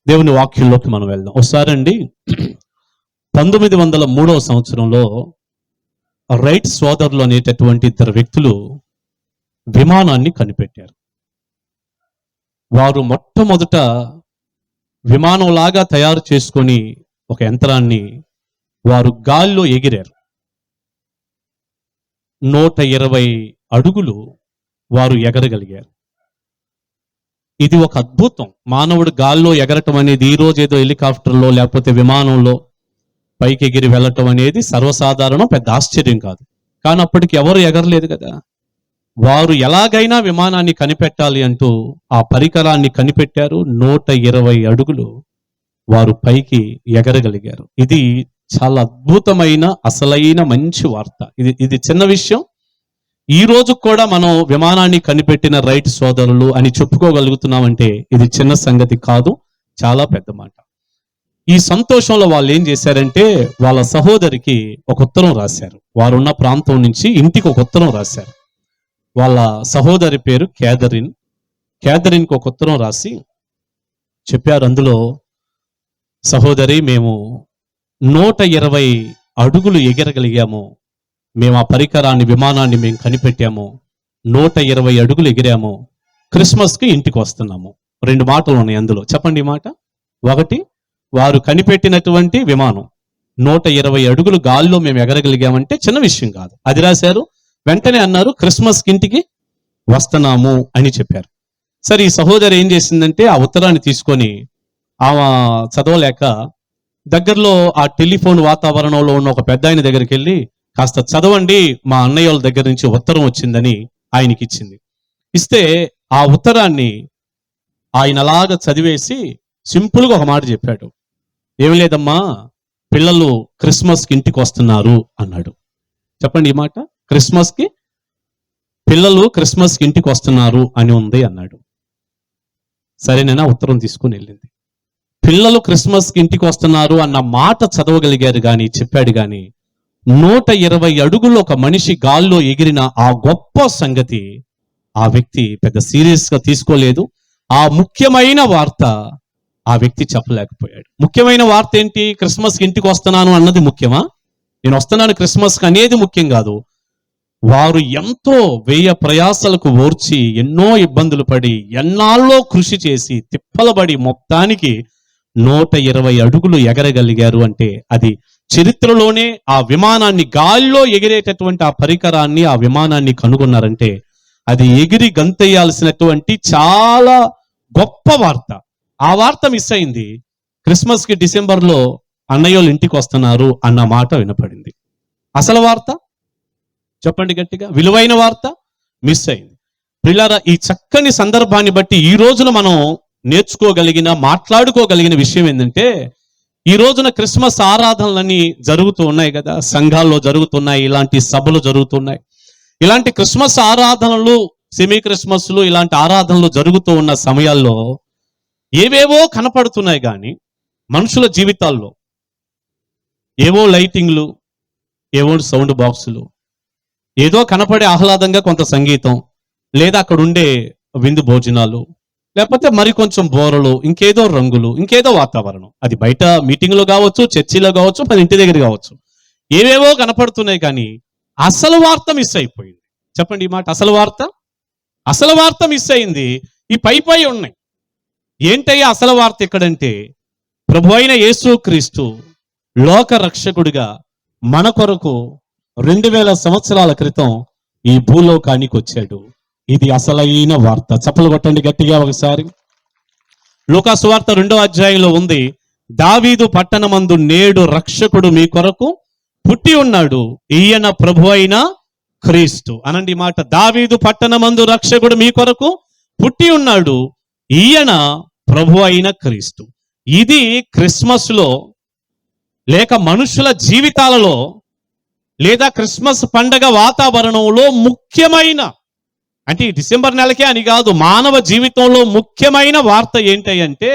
దేవుని వాక్యంలోకి మనం వెళ్దాం. ఒకసారి అండి 1903 సంవత్సరంలో రైట్ సోదరులు అనేటటువంటి ఇద్దరు వ్యక్తులు విమానాన్ని కనిపెట్టారు. వారు మొట్టమొదట విమానంలాగా తయారు చేసుకొని ఒక యంత్రాన్ని వారు గాల్లో ఎగిరారు. 120 అడుగులు వారు ఎగరగలిగారు. ఇది ఒక అద్భుతం. మానవుడు గాల్లో ఎగరటం అనేది ఈ రోజు ఏదో హెలికాప్టర్లో లేకపోతే విమానంలో పైకి ఎగిరి వెళ్ళటం అనేది సర్వసాధారణం, పెద్ద ఆశ్చర్యం కాదు. కానీ అప్పటికి ఎవరు ఎగరలేదు కదా. వారు ఎలాగైనా విమానాన్ని కనిపెట్టాలి అంటూ ఆ పరికరాన్ని కనిపెట్టారు. 120 అడుగులు వారు పైకి ఎగరగలిగారు. ఇది చాలా అద్భుతమైన అసలైన మంచి వార్త. ఇది చిన్న విషయం. ఈ రోజు కూడా మనం విమానాన్ని కనిపెట్టిన రైట్ సోదరులు అని చెప్పుకోగలుగుతున్నామంటే ఇది చిన్న సంగతి కాదు, చాలా పెద్ద మాట. ఈ సంతోషంలో వాళ్ళు ఏం చేశారంటే వాళ్ళ సహోదరికి ఒక ఉత్తరం రాశారు. వారు ఉన్న ప్రాంతం నుంచి ఇంటికి ఒక ఉత్తరం రాశారు. వాళ్ళ సహోదరి పేరు క్యాథరిన్కి ఒక ఉత్తరం రాసి చెప్పారు. అందులో, సహోదరి, మేము 120 అడుగులు ఎగరగలిగాము. మేము ఆ పరికరాన్ని, విమానాన్ని మేము కనిపెట్టాము. 120 అడుగులు ఎగిరాము. క్రిస్మస్కి ఇంటికి వస్తున్నాము. 2 మాటలు ఉన్నాయి అందులో. చెప్పండి ఈ మాట. ఒకటి, వారు కనిపెట్టినటువంటి విమానం 120 అడుగులు గాల్లో మేము ఎగరగలిగామంటే చిన్న విషయం కాదు. అది రాశారు. వెంటనే అన్నారు, క్రిస్మస్కి ఇంటికి వస్తున్నాము అని చెప్పారు. సరే, ఈ సహోదరి ఏం చేసిందంటే ఆ ఉత్తరాన్ని తీసుకొని ఆమె చదవలేక దగ్గరలో ఆ టెలిఫోన్ వాతావరణంలో ఉన్న ఒక పెద్ద ఆయన దగ్గరికి వెళ్ళి, కాస్త చదవండి, మా అన్నయ్య వాళ్ళ దగ్గర నుంచి ఉత్తరం వచ్చిందని ఆయనకి ఇచ్చింది. ఇస్తే ఆ ఉత్తరాన్ని ఆయన అలాగా చదివేసి సింపుల్గా ఒక మాట చెప్పాడు. ఏమి లేదమ్మా, పిల్లలు క్రిస్మస్కి ఇంటికి వస్తున్నారు అన్నాడు. చెప్పండి ఈ మాట. పిల్లలు క్రిస్మస్కి ఇంటికి వస్తున్నారు అని ఉంది అన్నాడు. సరేనైనా ఉత్తరం తీసుకుని వెళ్ళింది. పిల్లలు క్రిస్మస్కి ఇంటికి వస్తున్నారు అన్న మాట చదవగలిగారు కానీ, చెప్పాడు కానీ 120 అడుగులు ఒక మనిషి గాల్లో ఎగిరిన ఆ గొప్ప సంగతి ఆ వ్యక్తి పెద్ద సీరియస్గా తీసుకోలేదు. ఆ ముఖ్యమైన వార్త ఆ వ్యక్తి చెప్పలేకపోయాడు. ముఖ్యమైన వార్త ఏంటి? క్రిస్మస్కి ఇంటికి వస్తున్నాను అన్నది ముఖ్యమా? నేను వస్తున్నాను క్రిస్మస్కి అనేది ముఖ్యం కాదు. వారు ఎంతో వ్యయ ప్రయాసలకు ఓర్చి, ఎన్నో ఇబ్బందులు పడి, ఎన్నాళ్ళో కృషి చేసి, తిప్పలబడి మొత్తానికి 120 అడుగులు ఎగరగలిగారు అంటే అది చరిత్రలోనే ఆ విమానాన్ని, గాల్లో ఎగిరేటటువంటి ఆ పరికరాన్ని, ఆ విమానాన్ని కనుగొన్నారంటే అది ఎగిరి గంతేయాల్సినటువంటి చాలా గొప్ప వార్త. ఆ వార్త మిస్ అయింది. క్రిస్మస్కి డిసెంబర్లో అన్నయ్యోళ్ళు ఇంటికి వస్తున్నారు అన్న మాట వినపడింది. అసలు వార్త చెప్పండి గట్టిగా. విలువైన వార్త మిస్ అయింది. పిల్లరా, ఈ చక్కని సందర్భాన్ని బట్టి ఈ రోజున మనం నేర్చుకోగలిగిన, మాట్లాడుకోగలిగిన విషయం ఏంటంటే, ఈ రోజున క్రిస్మస్ ఆరాధనలన్నీ జరుగుతూ ఉన్నాయి కదా, సంఘాల్లో జరుగుతున్నాయి, ఇలాంటి సభలు జరుగుతున్నాయి. ఇలాంటి క్రిస్మస్ ఆరాధనలు, సెమీ క్రిస్మస్లు, ఇలాంటి ఆరాధనలు జరుగుతూ ఉన్న సమయాల్లో ఏవేవో కనపడుతున్నాయి కానీ మనుషుల జీవితాల్లో ఏవో లైటింగ్లు, ఏవో సౌండ్ బాక్సులు, ఏదో కనపడే ఆహ్లాదంగా కొంత సంగీతం, లేదా అక్కడ ఉండే విందు భోజనాలు, లేకపోతే మరి కొంచెం బోరలు, ఇంకేదో రంగులు, ఇంకేదో వాతావరణం. అది బయట మీటింగ్లో కావచ్చు, చర్చిలో కావచ్చు, మన ఇంటి దగ్గర కావచ్చు. ఏవేవో కనపడుతున్నాయి కానీ అసలు వార్త మిస్ అయిపోయింది. చెప్పండి ఈ మాట. అసలు వార్త మిస్ అయింది. ఈ పై ఉన్నాయి. ఏంటయ్యా అసలు వార్త ఎక్కడంటే, ప్రభు అయిన యేసుక్రీస్తు లోక రక్షకుడిగా మన కొరకు 2000 సంవత్సరాల క్రితం ఈ భూలోకానికి వచ్చాడు. ఇది అసలైన వార్త. చప్పలు కొట్టండి గట్టిగా ఒకసారి. లూకా సువార్త 2వ అధ్యాయంలో ఉంది, దావీదు పట్టణమందు నేడు రక్షకుడు మీ కొరకు పుట్టి ఉన్నాడు, ఈయన ప్రభు అయిన క్రీస్తు. అనండి మాట. దావీదు పట్టణమందు రక్షకుడు మీ కొరకు పుట్టి ఉన్నాడు, ఈయన ప్రభు అయిన క్రీస్తు. ఇది క్రిస్మస్ లో, లేక మనుషుల జీవితాలలో, లేదా క్రిస్మస్ పండగ వాతావరణంలో ముఖ్యమైన, అంటే ఈ డిసెంబర్ నెలకే అని కాదు, మానవ జీవితంలో ముఖ్యమైన వార్త ఏంటంటే,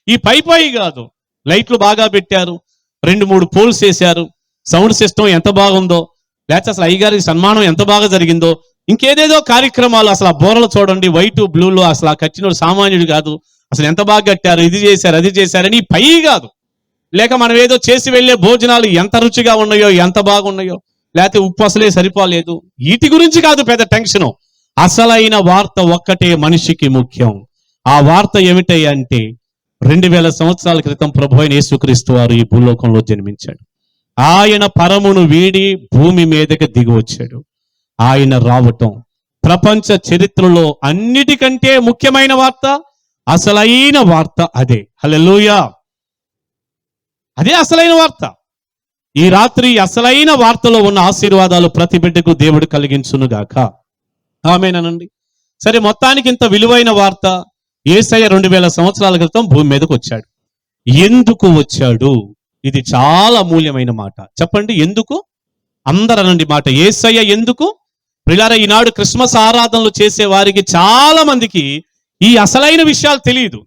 ఈ పై కాదు. లైట్లు బాగా పెట్టారు, 2-3 పోల్స్ వేశారు, సౌండ్ సిస్టమ్ ఎంత బాగుందో, లేకపోతే అసలు అయ్యగారికి సన్మానం ఎంత బాగా జరిగిందో, ఇంకేదేదో కార్యక్రమాలు. అసలు ఆ బోరలు చూడండి, వైట్ బ్లూలో, అసలు ఆ కచ్చినోడు సామాన్యుడు కాదు. అసలు ఎంత బాగా కట్టారు, ఇది చేశారు, అది చేశారని పై కాదు, లేక మనం ఏదో చేసి వెళ్ళే భోజనాలు ఎంత రుచిగా ఉన్నాయో, ఎంత బాగున్నాయో, లేకపోతే ఉప్పు అసలే సరిపోలేదు, వీటి గురించి కాదు పెద్ద టెన్షను. అసలైన వార్త ఒక్కటే మనిషికి ముఖ్యం. ఆ వార్త ఏమిటంటే 2000 సంవత్సరాల క్రితం ప్రభు అయిన యేసుక్రీస్తు వారు ఈ భూలోకంలో జన్మించాడు. ఆయన పరమును వీడి భూమి మీదకి దిగి వచ్చాడు. ఆయన రావటం ప్రపంచ చరిత్రలో అన్నిటికంటే ముఖ్యమైన వార్త, అసలైన వార్త అదే. హల్లెలూయా, అదే అసలైన వార్త. ఈ రాత్రి అసలైన వార్తలో ఉన్న ఆశీర్వాదాలు ప్రతి బిడ్డకు దేవుడు కలిగించునుగాక. ఆమేనండి. సరే, మొత్తానికి ఇంత విలువైన వార్త, యేసయ్య 2000 సంవత్సరాల క్రితం భూమి మీదకి వచ్చాడు. ఎందుకు వచ్చాడు? ఇది చాలా అమూల్యమైన మాట. చెప్పండి, ఎందుకు? అందరూ అనండి మాట, యేసయ్య ఎందుకు? ప్రియులారా, ఈనాడు క్రిస్మస్ ఆరాధనలు చేసే వారికి చాలా మందికి ఈ అసలైన విషయాలు తెలియదు.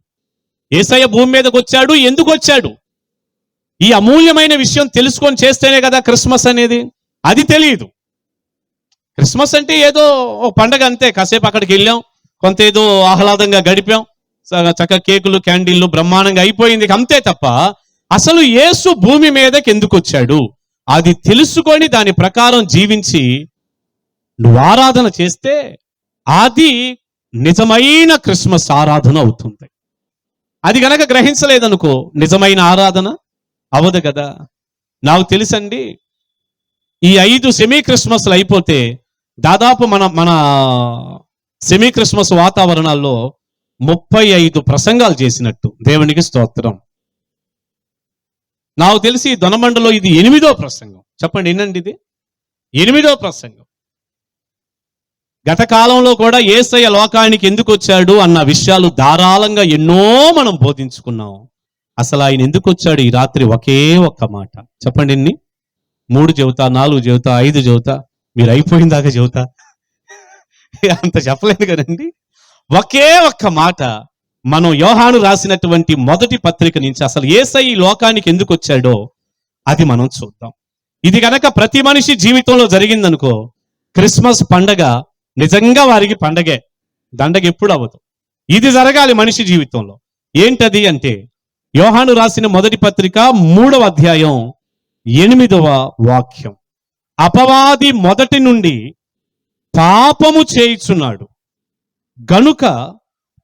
యేసయ్య భూమి మీదకి వచ్చాడు, ఎందుకు వచ్చాడు? ఈ అమూల్యమైన విషయం తెలుసుకొని చేస్తేనే కదా క్రిస్మస్ అనేది. అది తెలియదు. క్రిస్మస్ అంటే ఏదో ఒక పండగ అంతే, కాసేపు అక్కడికి వెళ్ళాం, కొంత ఏదో ఆహ్లాదంగా గడిపాం, చక్కగా కేకులు క్యాండిల్లు బ్రహ్మాండంగా అయిపోయింది, అంతే తప్ప అసలు యేసు భూమి మీదకి ఎందుకు వచ్చాడు అది తెలుసుకొని దాని ప్రకారం జీవించి నువ్వు ఆరాధన చేస్తే అది నిజమైన క్రిస్మస్ ఆరాధన అవుతుంది. అది గనక గ్రహించలేదనుకో నిజమైన ఆరాధన అవదు కదా. నాకు తెలుసండి, ఈ 5 సెమీ క్రిస్మస్లు అయిపోతే దాదాపు మన సెమీ క్రిస్మస్ వాతావరణాల్లో 35 ప్రసంగాలు చేసినట్టు. దేవునికి స్తోత్రం. నాకు తెలిసి దొనమండలో ఇది 8వ ప్రసంగం. చెప్పండి, వినండి, ఇది 8వ ప్రసంగం. గత కాలంలో కూడా యేసయ్య లోకానికి ఎందుకు వచ్చాడు అన్న విషయాలు ధారాళంగా ఎన్నో మనం బోధించుకున్నాం. అసలు ఆయన ఎందుకు వచ్చాడు ఈ రాత్రి ఒకే ఒక్క మాట చెప్పండి. ఎన్ని? 3 చెబుతా, 4 చెబుతా, 5 చెబుతా, మీరు అయిపోయిన దాకా చెబుతా, అంత చెప్పలేదు కదండి. ఒకే ఒక్క మాట మనం యోహాను రాసినటువంటి మొదటి పత్రిక నుంచి అసలు యేసయ్య ఈ లోకానికి ఎందుకు వచ్చాడో అది మనం చూద్దాం. ఇది గనక ప్రతి మనిషి జీవితంలో జరిగిందనుకో క్రిస్మస్ పండగ నిజంగా వారికి పండగే, దండగ ఎప్పుడు అవ్వదు. ఇది జరగాలి మనిషి జీవితంలో. ఏంటది అంటే యోహాను రాసిన మొదటి పత్రిక 3వ అధ్యాయం 8వ వాక్యం. అపవాది మొదటి నుండి పాపము చేయుచున్నాడు గనుక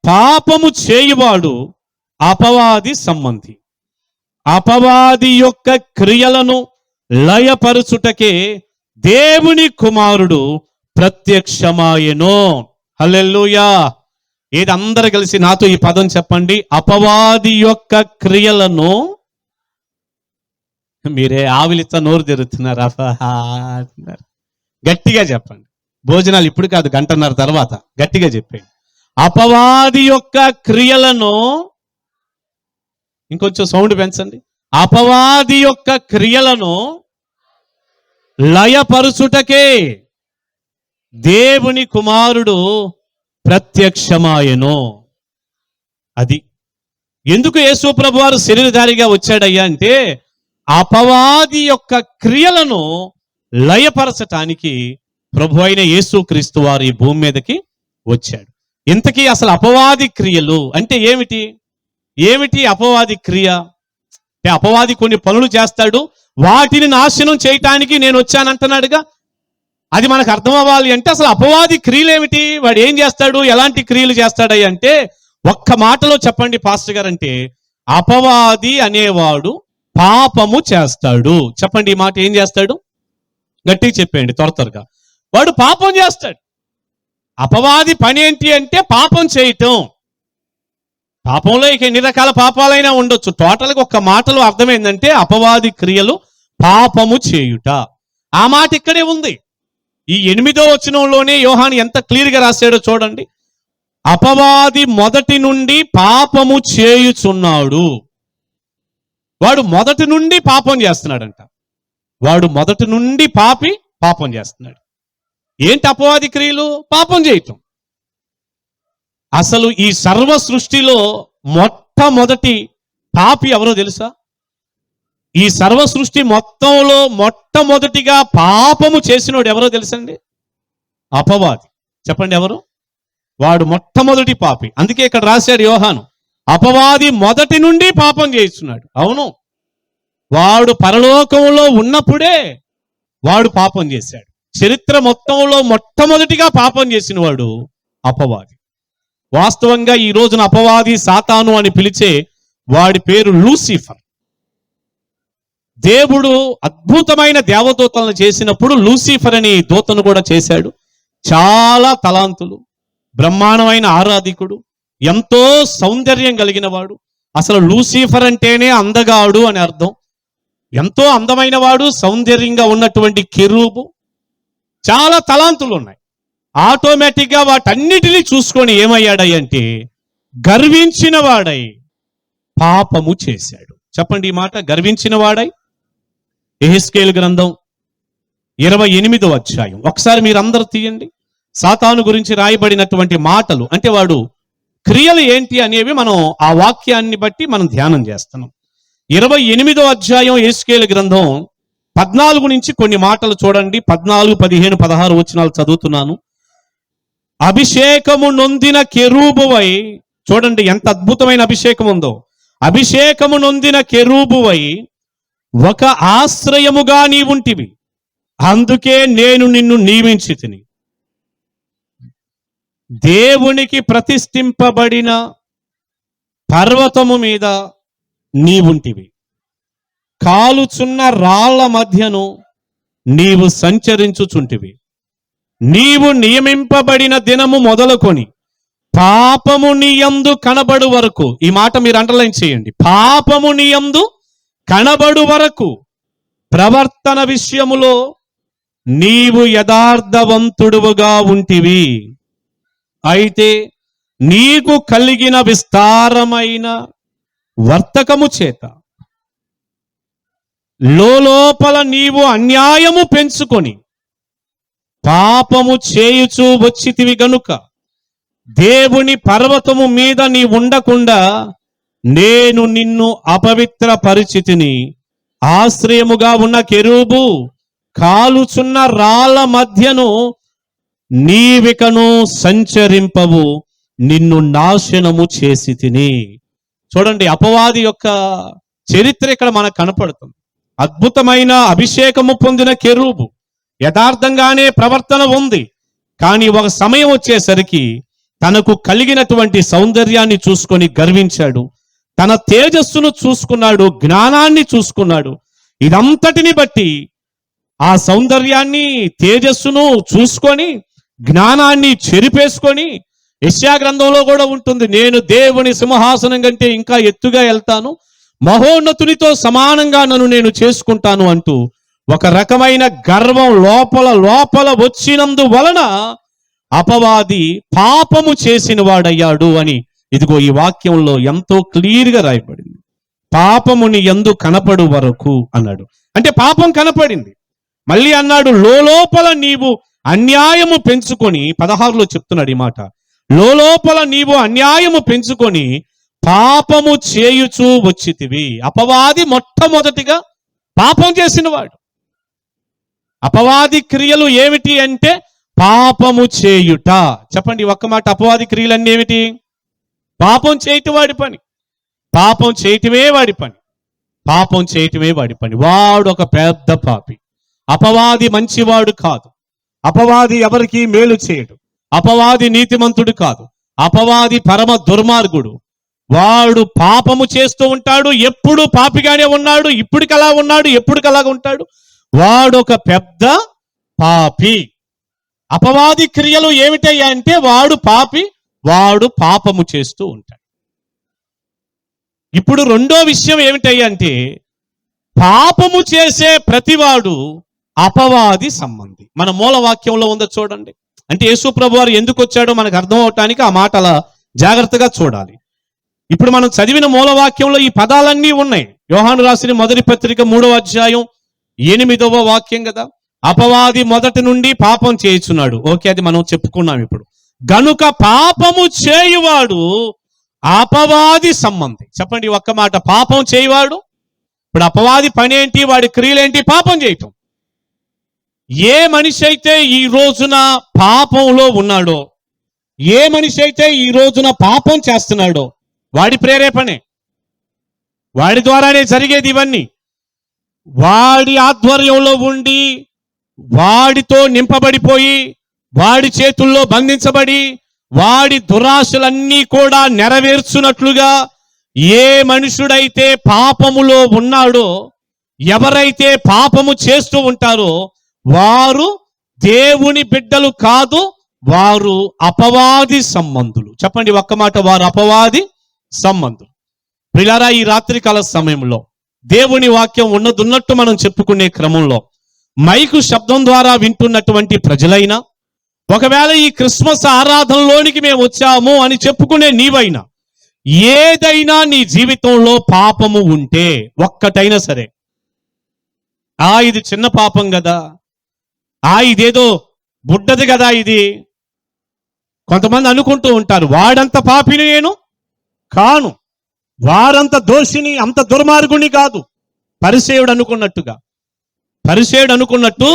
పాపము చేయువాడు అపవాది సంబంధి. అపవాది యొక్క క్రియలను లయపరుచుటకే దేవుని కుమారుడు ప్రత్యక్షమాయెను. హల్లెలూయా. ఏది అందరు కలిసి నాతో ఈ పదం చెప్పండి, అపవాది యొక్క క్రియలను. మీరే ఆవిలిత నోరు తెరుతున్నారు. గట్టిగా చెప్పండి. భోజనాలు ఇప్పుడు కాదు, 1:30 తర్వాత గట్టిగా చెప్పండి. అపవాది యొక్క క్రియలను, ఇంకొంచెం సౌండ్ పెంచండి. అపవాది యొక్క క్రియలను లయపరుచుటకే దేవుని కుమారుడు ప్రత్యక్షమాయెను. అది ఎందుకు యేసు ప్రభు వారు శరీరధారిగా వచ్చాడయ్యా అంటే అపవాది యొక్క క్రియలను లయపరచటానికి ప్రభు అయిన యేసు క్రీస్తు వారు ఈ భూమి మీదకి వచ్చాడు. ఇంతకీ అసలు అపవాది క్రియలు అంటే ఏమిటి? ఏమిటి అపవాది క్రియ? అపవాది కొన్ని పనులు చేస్తాడు, వాటిని నాశనం చేయటానికి నేను వచ్చానంటున్నాడుగా. అది మనకు అర్థం అవ్వాలి అంటే అసలు అపవాది క్రియలు ఏమిటి, వాడు ఏం చేస్తాడు, ఎలాంటి క్రియలు చేస్తాడయ్య అంటే ఒక్క మాటలో చెప్పండి పాస్టర్ గారు. అంటే అపవాది అనేవాడు పాపము చేస్తాడు. చెప్పండి ఈ మాట, ఏం చేస్తాడు? గట్టిగా చెప్పండి త్వరగా. వాడు పాపం చేస్తాడు. అపవాది పని ఏంటి అంటే పాపం చేయటం. పాపంలో ఇక ఎన్ని రకాల పాపాలైనా ఉండొచ్చు. టోటల్గా ఒక్క మాటలో అర్థమైందంటే అపవాది క్రియలు పాపము చేయుట. ఆ మాట ఇక్కడే ఉంది. ఈ 8వ వచనంలోనే యోహాను ఎంత క్లియర్గా రాశాడో చూడండి. అపవాది మొదటి నుండి పాపము చేయుచున్నాడు. వాడు మొదటి నుండి పాపం చేస్తున్నాడంట. వాడు మొదటి నుండి పాపం చేస్తున్నాడు. ఏంటి అపవాది క్రియలు? పాపం చేయటం. అసలు ఈ సర్వ సృష్టిలో మొట్టమొదటి పాపి ఎవరో తెలుసా? ఈ సర్వ సృష్టి మొత్తంలో మొట్టమొదటిగా పాపము చేసినోడు ఎవరో తెలుసండి? అపవాది. చెప్పండి ఎవరు? వాడు మొట్టమొదటి పాపి. అందుకే ఇక్కడ రాశాడు యోహాను, అపవాది మొదటి నుండి పాపం చేస్తున్నాడు. అవును, వాడు పరలోకంలో ఉన్నప్పుడే వాడు పాపం చేశాడు. చరిత్ర మొత్తంలో మొట్టమొదటిగా పాపం చేసిన వాడు అపవాది. వాస్తవంగా ఈ రోజున అపవాది, సాతాను అని పిలిచే వాడి పేరు లూసిఫర్. దేవుడు అద్భుతమైన దేవదూతలను చేసినప్పుడు లూసిఫర్ అని దూతను కూడా చేశాడు. చాలా తలాంతులు, బ్రహ్మాండమైన ఆరాధికుడు, ఎంతో సౌందర్యం కలిగిన వాడు. అసలు లూసిఫర్ అంటేనే అందగాడు అని అర్థం. ఎంతో అందమైన వాడు, సౌందర్యంగా ఉన్నటువంటి కెరూబు. చాలా తలాంతులు ఉన్నాయి. ఆటోమేటిక్గా వాటన్నిటినీ చూసుకొని ఏమయ్యాడై అంటే గర్వించిన వాడై పాపము చేశాడు. చెప్పండి ఈ మాట, గర్వించిన వాడై. యెహెజ్కేలు గ్రంథం 28వ అధ్యాయం ఒకసారి మీరు అందరూ తీయండి. సాతాను గురించి రాయబడినటువంటి మాటలు, అంటే వాడు క్రియలు ఏంటి అనేవి మనం ఆ వాక్యాన్ని బట్టి మనం ధ్యానం చేస్తున్నాం. 28వ అధ్యాయం యెహెజ్కేలు గ్రంథం 14 నుంచి కొన్ని మాటలు చూడండి. 14, 15, 16 వచనాలు చదువుతున్నాను. అభిషేకము నొందిన కెరూబువై, చూడండి ఎంత అద్భుతమైన అభిషేకం ఉందో. అభిషేకము నొందిన కెరూబువై ఒక ఆశ్రయముగా నీవుంటివి, అందుకే నేను నిన్ను నియమించి తిని. దేవునికి ప్రతిష్ఠింపబడిన పర్వతము మీద నీవుంటివి, కాలుచున్న రాళ్ల మధ్యను నీవు సంచరించుచుంటివి. నీవు నియమింపబడిన దినము మొదలుకొని పాపము నీ యందు కనబడు వరకు, ఈ మాట మీరు అండర్లైన్ చేయండి, పాపము నీ యందు కనబడు వరకు ప్రవర్తన విషయములో నీవు యథార్థవంతుడుగా ఉంటివి. అయితే నీకు కలిగిన విస్తారమైన వర్తకము చేత లోపల నీవు అన్యాయము పెంచుకొని పాపము చేయుచూ వచ్చితివి గనుక దేవుని పర్వతము మీద నీ ఉండకుండా నేను నిన్ను అపవిత్ర పరిచితిని. ఆశ్రయముగా ఉన్న కెరూబు, కాలుచున్న రాళ్ల మధ్యను నీవికను సంచరింపవు, నిన్ను నాశనము చేసి తిని. చూడండి, అపవాది యొక్క చరిత్ర ఇక్కడ మనకు కనపడుతుంది. అద్భుతమైన అభిషేకము పొందిన కెరూబు, యథార్థంగానే ప్రవర్తన ఉంది. కానీ ఒక సమయం వచ్చేసరికి తనకు కలిగినటువంటి సౌందర్యాన్ని చూసుకొని గర్వించాడు. తన తేజస్సును చూసుకున్నాడు, జ్ఞానాన్ని చూసుకున్నాడు. ఇదంతటిని బట్టి ఆ సౌందర్యాన్ని, తేజస్సును చూసుకొని జ్ఞానాన్ని చెరిపేసుకొని, యెషయా గ్రంథంలో కూడా ఉంటుంది, నేను దేవుని సింహాసనం కంటే ఇంకా ఎత్తుగా వెళ్తాను, మహోన్నతునితో సమానంగా నన్ను నేను చేసుకుంటాను అంటూ ఒక రకమైన గర్వం లోపల వచ్చినందు వలన అపవాది పాపము చేసిన వాడయ్యాడు అని ఇదిగో ఈ వాక్యంలో ఎంతో క్లియర్గా రాయబడింది. పాపముని యందు కనపడు వరకు అన్నాడు. అంటే పాపం కనపడింది. మళ్ళీ అన్నాడు, లోపల నీవు అన్యాయము పెంచుకొని, 16లో చెప్తున్నాడు ఈ మాట, లోపల నీవు అన్యాయము పెంచుకొని పాపము చేయుచూ వచ్చితివి. అపవాది మొట్టమొదటిగా పాపం చేసినవాడు. అపవాది క్రియలు ఏమిటి అంటే పాపము చేయుట. చెప్పండి ఒక్క మాట, అపవాది క్రియలన్నీ ఏమిటి? పాపం చేయటం వాడి పని, పాపం చేయటమే వాడి పని, పాపం చేయటమే వాడి పని. వాడు ఒక పెద్ద పాపి. అపవాది మంచివాడు కాదు. అపవాది ఎవరికి మేలు చేయడు. అపవాది నీతిమంతుడు కాదు. అపవాది పరమ దుర్మార్గుడు. వాడు పాపము చేస్తూ ఉంటాడు, ఎప్పుడు పాపిగానే ఉన్నాడు, ఇప్పటికలా ఉన్నాడు, ఎప్పటికలాగా ఉంటాడు. వాడు ఒక పెద్ద పాపి. అపవాది క్రియలు ఏమిటయ్యా అంటే వాడు పాపి, వాడు పాపము చేస్తూ ఉంటాడు. ఇప్పుడు రెండో విషయం ఏమిటయ్యా అంటే పాపము చేసే ప్రతివాడు అపవాది సంబంధి. మన మూల వాక్యంలో ఉందో చూడండి. అంటే యేసు ప్రభు వారు ఎందుకు వచ్చాడో మనకు అర్థం అవటానికి ఆ మాట అలా జాగ్రత్తగా చూడాలి. ఇప్పుడు మనం చదివిన మూల వాక్యంలో ఈ పదాలన్నీ ఉన్నాయి. యోహాను రాసిన మొదటి పత్రిక 3వ అధ్యాయం 8వ వాక్యం కదా. అపవాది మొదటి నుండి పాపం చేయుచున్నాడు. ఓకే, అది మనం చెప్పుకున్నాం. ఇప్పుడు గనుక పాపము చేయువాడు అపవాది సంబంధి. చెప్పండి ఒక్క మాట, పాపం చేయువాడు. ఇప్పుడు అపవాది పని ఏంటి? వాడి క్రియలేంటి? పాపం చేయటం. ఏ మనిషి అయితే ఈ రోజున పాపంలో ఉన్నాడో, ఏ మనిషి అయితే ఈ రోజున పాపం చేస్తున్నాడో వాడి ప్రేరేపణే, వాడి ద్వారానే జరిగేది ఇవన్నీ. వాడి ఆధ్వర్యంలో ఉండి, వాడితో నింపబడిపోయి, వాడి చేతుల్లో బంధించబడి, వాడి దురాశలన్నీ కూడా నెరవేర్చున్నట్లుగా ఏ మనుషుడైతే పాపములో ఉన్నాడో, ఎవరైతే పాపము చేస్తూ ఉంటారో వారు దేవుని బిడ్డలు కాదు, వారు అపవాది సంబంధులు. చెప్పండి ఒక్క మాట, వారు అపవాది సంబంధులు. ప్రియులారా, ఈ రాత్రికాల సమయంలో దేవుని వాక్యం ఉన్నదున్నట్టు మనం చెప్పుకునే క్రమంలో మైకు శబ్దం ద్వారా వింటున్నటువంటి ప్రజలైనా, ఒకవేళ ఈ క్రిస్మస్ ఆరాధనలోనికి మేము వచ్చాము అని చెప్పుకునే నీవైనా, ఏదైనా నీ జీవితంలో పాపము ఉంటే ఒక్కటైనా సరే, ఇది చిన్న పాపం కదా, ఇదేదో బుడ్డది కదా ఇది. కొంతమంది అనుకుంటూ ఉంటారు, వాడంత పాపిని నేను కాను, వారంత దోషిని, అంత దుర్మార్గుని కాదు. పరిసేయుడు అనుకున్నట్టు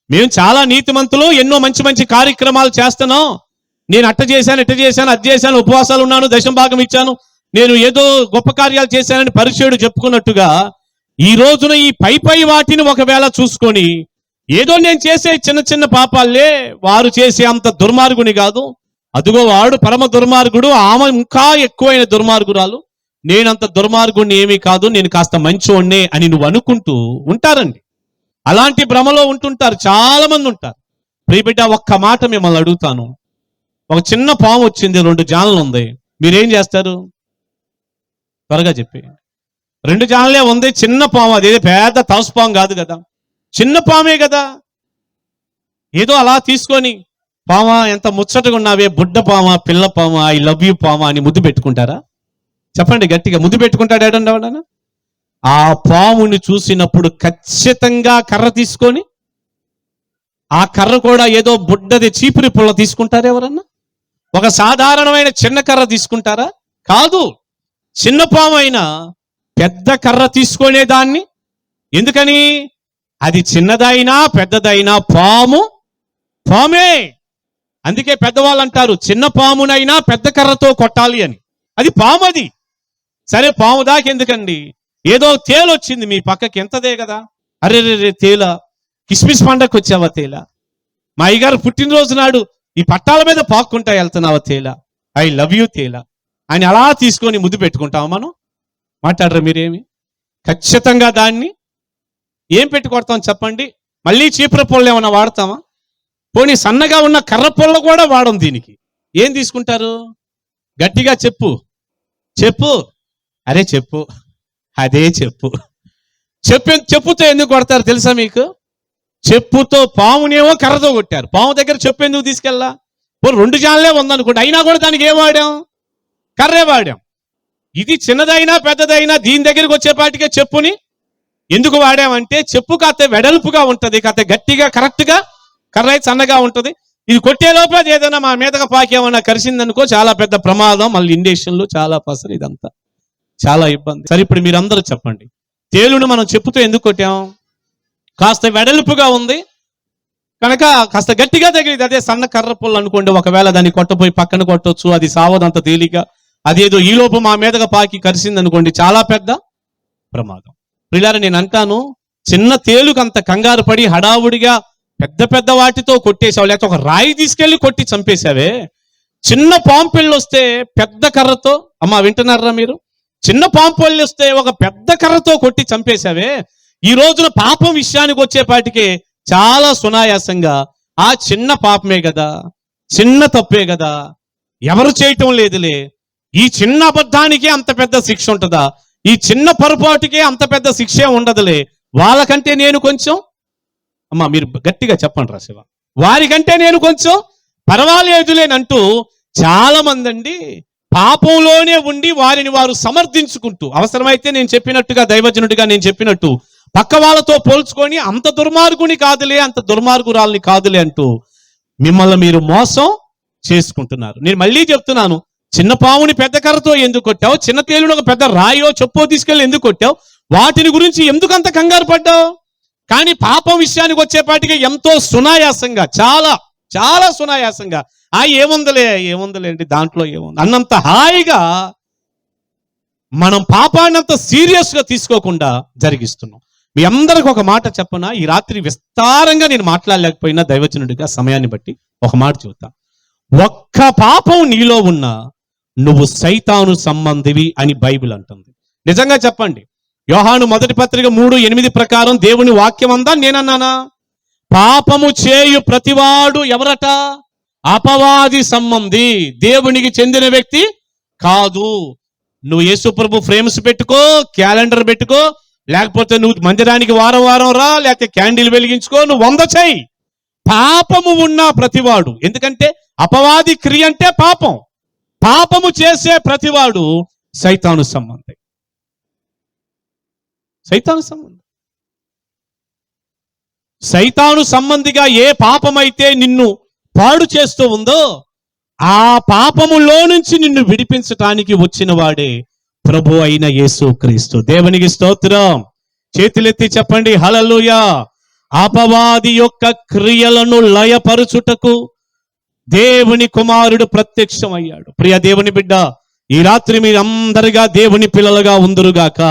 మేము చాలా నీతిమంతులు, ఎన్నో మంచి మంచి కార్యక్రమాలు చేస్తున్నాం, నేను అట్ట చేశాను, ఇట్ట చేశాను, అది చేశాను, ఉపవాసాలు ఉన్నాను, దశమ భాగం ఇచ్చాను, నేను ఏదో గొప్ప కార్యాలు చేశానని పరిసేయుడు చెప్పుకున్నట్టుగా, ఈ రోజున ఈ పై వాటిని ఒకవేళ చూసుకొని, ఏదో నేను చేసే చిన్న చిన్న పాపాలే, వారు చేసే అంత దుర్మార్గుని కాదు, అదుగో వాడు పరమ దుర్మార్గుడు, ఆమె ఇంకా ఎక్కువైన దుర్మార్గురాలు, నేనంత దుర్మార్గుడిని ఏమీ కాదు, నేను కాస్త మంచోడ్నే అని నువ్వు అనుకుంటూ ఉంటారండి. అలాంటి భ్రమలో ఉంటుంటారు, చాలా మంది ఉంటారు. ప్రియబిడ్డ, ఒక్క మాట మిమ్మల్ని అడుగుతాను. ఒక చిన్న పాము వచ్చింది, 2 జాన్లు ఉంది, మీరేం చేస్తారు? త్వరగా చెప్పి. 2 జాన్లే ఉంది, చిన్న పాము, అది పెద్ద తలసు పాము కాదు కదా, చిన్న పామే కదా. ఏదో అలా తీసుకొని, పామా ఎంత ముచ్చటగా ఉన్నావే, బుడ్డ పామా, పిల్ల పామా, ఐ లవ్ యూ పామా అని ముద్దు పెట్టుకుంటారా? చెప్పండి గట్టిగా, ముద్దు పెట్టుకుంటాడు ఏడండి ఎవడన్నా? ఆ పాముని చూసినప్పుడు ఖచ్చితంగా కర్ర తీసుకొని, ఆ కర్ర కూడా ఏదో బుడ్డది చీపురి పుల్ల తీసుకుంటారా ఎవరన్నా? ఒక సాధారణమైన చిన్న కర్ర తీసుకుంటారా? కాదు. చిన్న పాము అయినా పెద్ద కర్ర తీసుకునే దాన్ని. ఎందుకని? అది చిన్నదైనా పెద్దదైనా పామే. అందుకే పెద్దవాళ్ళు అంటారు, చిన్న పామునైనా పెద్ద కర్రతో కొట్టాలి అని. అది పాము. అది సరే, పాము దాకెందుకండి, ఏదో తేలు వచ్చింది మీ పక్కకి, ఎంతదే కదా, అరే రే తేల, కిస్మిస్ పండగకి వచ్చావా తేల, మా అయ్యగారు పుట్టినరోజు నాడు ఈ పట్టాల మీద పాక్కుంటా వెళ్తున్నావా తేల, ఐ లవ్ యూ తేల అని అలా తీసుకొని ముద్దు పెట్టుకుంటామా మనం? మాట్లాడరు మీరేమి? ఖచ్చితంగా దాన్ని ఏం పెట్టి కొడతాం చెప్పండి? మళ్ళీ చీపుర పొల్ల ఏమన్నా వాడతామా? పోనీ సన్నగా ఉన్న కర్ర పొల్ల కూడా వాడం దీనికి. ఏం తీసుకుంటారు? గట్టిగా చెప్పు, అరే చెప్పు, అదే చెప్పుతో ఎందుకు కొడతారు తెలుసా మీకు? చెప్పుతో పామునేమో కర్రతో కొట్టారు, పాము దగ్గర చెప్పు ఎందుకు తీసుకెళ్ళా? 2 జాన్లే ఉందనుకోండి, అయినా కూడా దానికి ఏం వాడాం? కర్రే వాడాం. ఇది చిన్నదైనా పెద్దదైనా దీని దగ్గరికి వచ్చేపాటికే చెప్పుని ఎందుకు వాడామంటే, చెప్పు కాస్త వెడల్పుగా ఉంటది, కాస్త గట్టిగా కరెక్ట్గా, కర్ర అయితే సన్నగా ఉంటది. ఇది కొట్టే లోపే అది ఏదైనా మా మీదగా పాకేమన్నా కరిసిందనుకో చాలా పెద్ద ప్రమాదం, మళ్ళీ ఇండేషన్లు చాలా పసరు, ఇదంతా చాలా ఇబ్బంది. సరే, ఇప్పుడు మీరందరూ చెప్పండి, తేలును మనం చెప్పుతో ఎందుకు కొట్టాం? కాస్త వెడల్పుగా ఉంది కనుక కాస్త గట్టిగా తగిలింది. అదే సన్న కర్ర పుల్ల అనుకోండి, ఒకవేళ దాన్ని కొట్టపోయి పక్కన కొట్టొచ్చు, అది సావదంత తేలిక. అదేదో ఈ లోపు మా మీదగా పాకి కరిసింది అనుకోండి, చాలా పెద్ద ప్రమాదం. ప్రియులారా, నేను అంటాను, చిన్న తేలుకు అంత కంగారు పడి హడావుడిగా పెద్ద వాటితో కొట్టేసావు, లేకపోతే ఒక రాయి తీసుకెళ్లి కొట్టి చంపేశావే. చిన్న పాము పిల్లి వస్తే పెద్ద కర్రతో, అమ్మా వింటున్నారా మీరు? చిన్న పాము పిల్లి వస్తే ఒక పెద్ద కర్రతో కొట్టి చంపేశావే. ఈ రోజున పాపం విషయానికి వచ్చేపాటికే చాలా సునాయాసంగా, ఆ చిన్న పాపమే కదా, చిన్న తప్పే కదా, ఎవరు చేయటం లేదులే, ఈ చిన్న అబద్ధానికే అంత పెద్ద శిక్ష ఉంటుందా, ఈ చిన్న పొరపాటుకే అంత పెద్ద శిక్షే ఉండదులే, వాళ్ళకంటే నేను కొంచెం, అమ్మా మీరు గట్టిగా చెప్పండి రా శివ, వారికంటే నేను కొంచెం పర్వాలేదులేనంటూ చాలా మంది అండి పాపంలోనే ఉండి వారిని వారు సమర్థించుకుంటూ, అవసరమైతే నేను చెప్పినట్టుగా, దైవజనుడిగా నేను చెప్పినట్టు పక్క వాళ్ళతో పోల్చుకొని అంత దుర్మార్గుని కాదులే, అంత దుర్మార్గురాల్ని కాదులే అంటూ మిమ్మల్ని మీరు మోసం చేసుకుంటున్నారు. నేను మళ్ళీ చెప్తున్నాను, చిన్న పాముని పెద్ద కర్రతో ఎందుకు కొట్టావు? చిన్న తేలును ఒక పెద్ద రాయో చెప్పో తీసుకెళ్ళి ఎందుకు కొట్టావు? వాటిని గురించి ఎందుకు అంత కంగారు పడ్డావు? కానీ పాపం విషయానికి వచ్చేపాటికి ఎంతో సునాయాసంగా, చాలా సునాయాసంగా, ఏముందలే అండి, దాంట్లో ఏముంది అన్నంత హాయిగా మనం పాపాన్ని అంత సీరియస్ గా తీసుకోకుండా జరిగిస్తున్నాం. మీ అందరికి ఒక మాట చెప్పనా, ఈ రాత్రి విస్తారంగా నేను మాట్లాడలేకపోయినా దైవజనుడిగా సమయాన్ని బట్టి ఒక మాట చెబుతా. ఒక్క పాపం నీలో ఉన్నా నువ్వు సైతాను సంబంధివి అని బైబిల్ అంటుంది. నిజంగా చెప్పండి, యోహాను మొదటి పత్రిక 3:8 ప్రకారం దేవుని వాక్యం అందా నేనన్నానా? పాపము చేయు ప్రతివాడు ఎవరట? అపవాది సంబంధి, దేవునికి చెందిన వ్యక్తి కాదు. నువ్వు యేసుప్రభు ఫ్రేమ్స్ పెట్టుకో, క్యాలెండర్ పెట్టుకో, లేకపోతే నువ్వు మందిరానికి వారం వారం రా, లేకపోతే క్యాండిల్ వెలిగించుకో, నువ్వు 100 చెయ్యి. పాపము ఉన్న ప్రతివాడు, ఎందుకంటే అపవాది క్రియ అంటే పాపం. పాపము చేసే ప్రతివాడు సైతాను సంబంధి. సైతాను సంబంధి. సైతాను సంబంధిగా ఏ పాపమైతే నిన్ను పాడు చేస్తూ ఉందో ఆ పాపములో నుంచి నిన్ను విడిపించటానికి వచ్చిన వాడే ప్రభు అయిన యేసుక్రీస్తు. దేవునికి స్తోత్రం. చేతులెత్తి చెప్పండి హల్లెలూయా. అపవాది యొక్క క్రియలను లయపరుచుటకు దేవుని కుమారుడు ప్రత్యక్షమయ్యాడు. ప్రియ దేవుని బిడ్డ, ఈ రాత్రి మీరందరిగా దేవుని పిల్లలుగా ఉందురుగాక.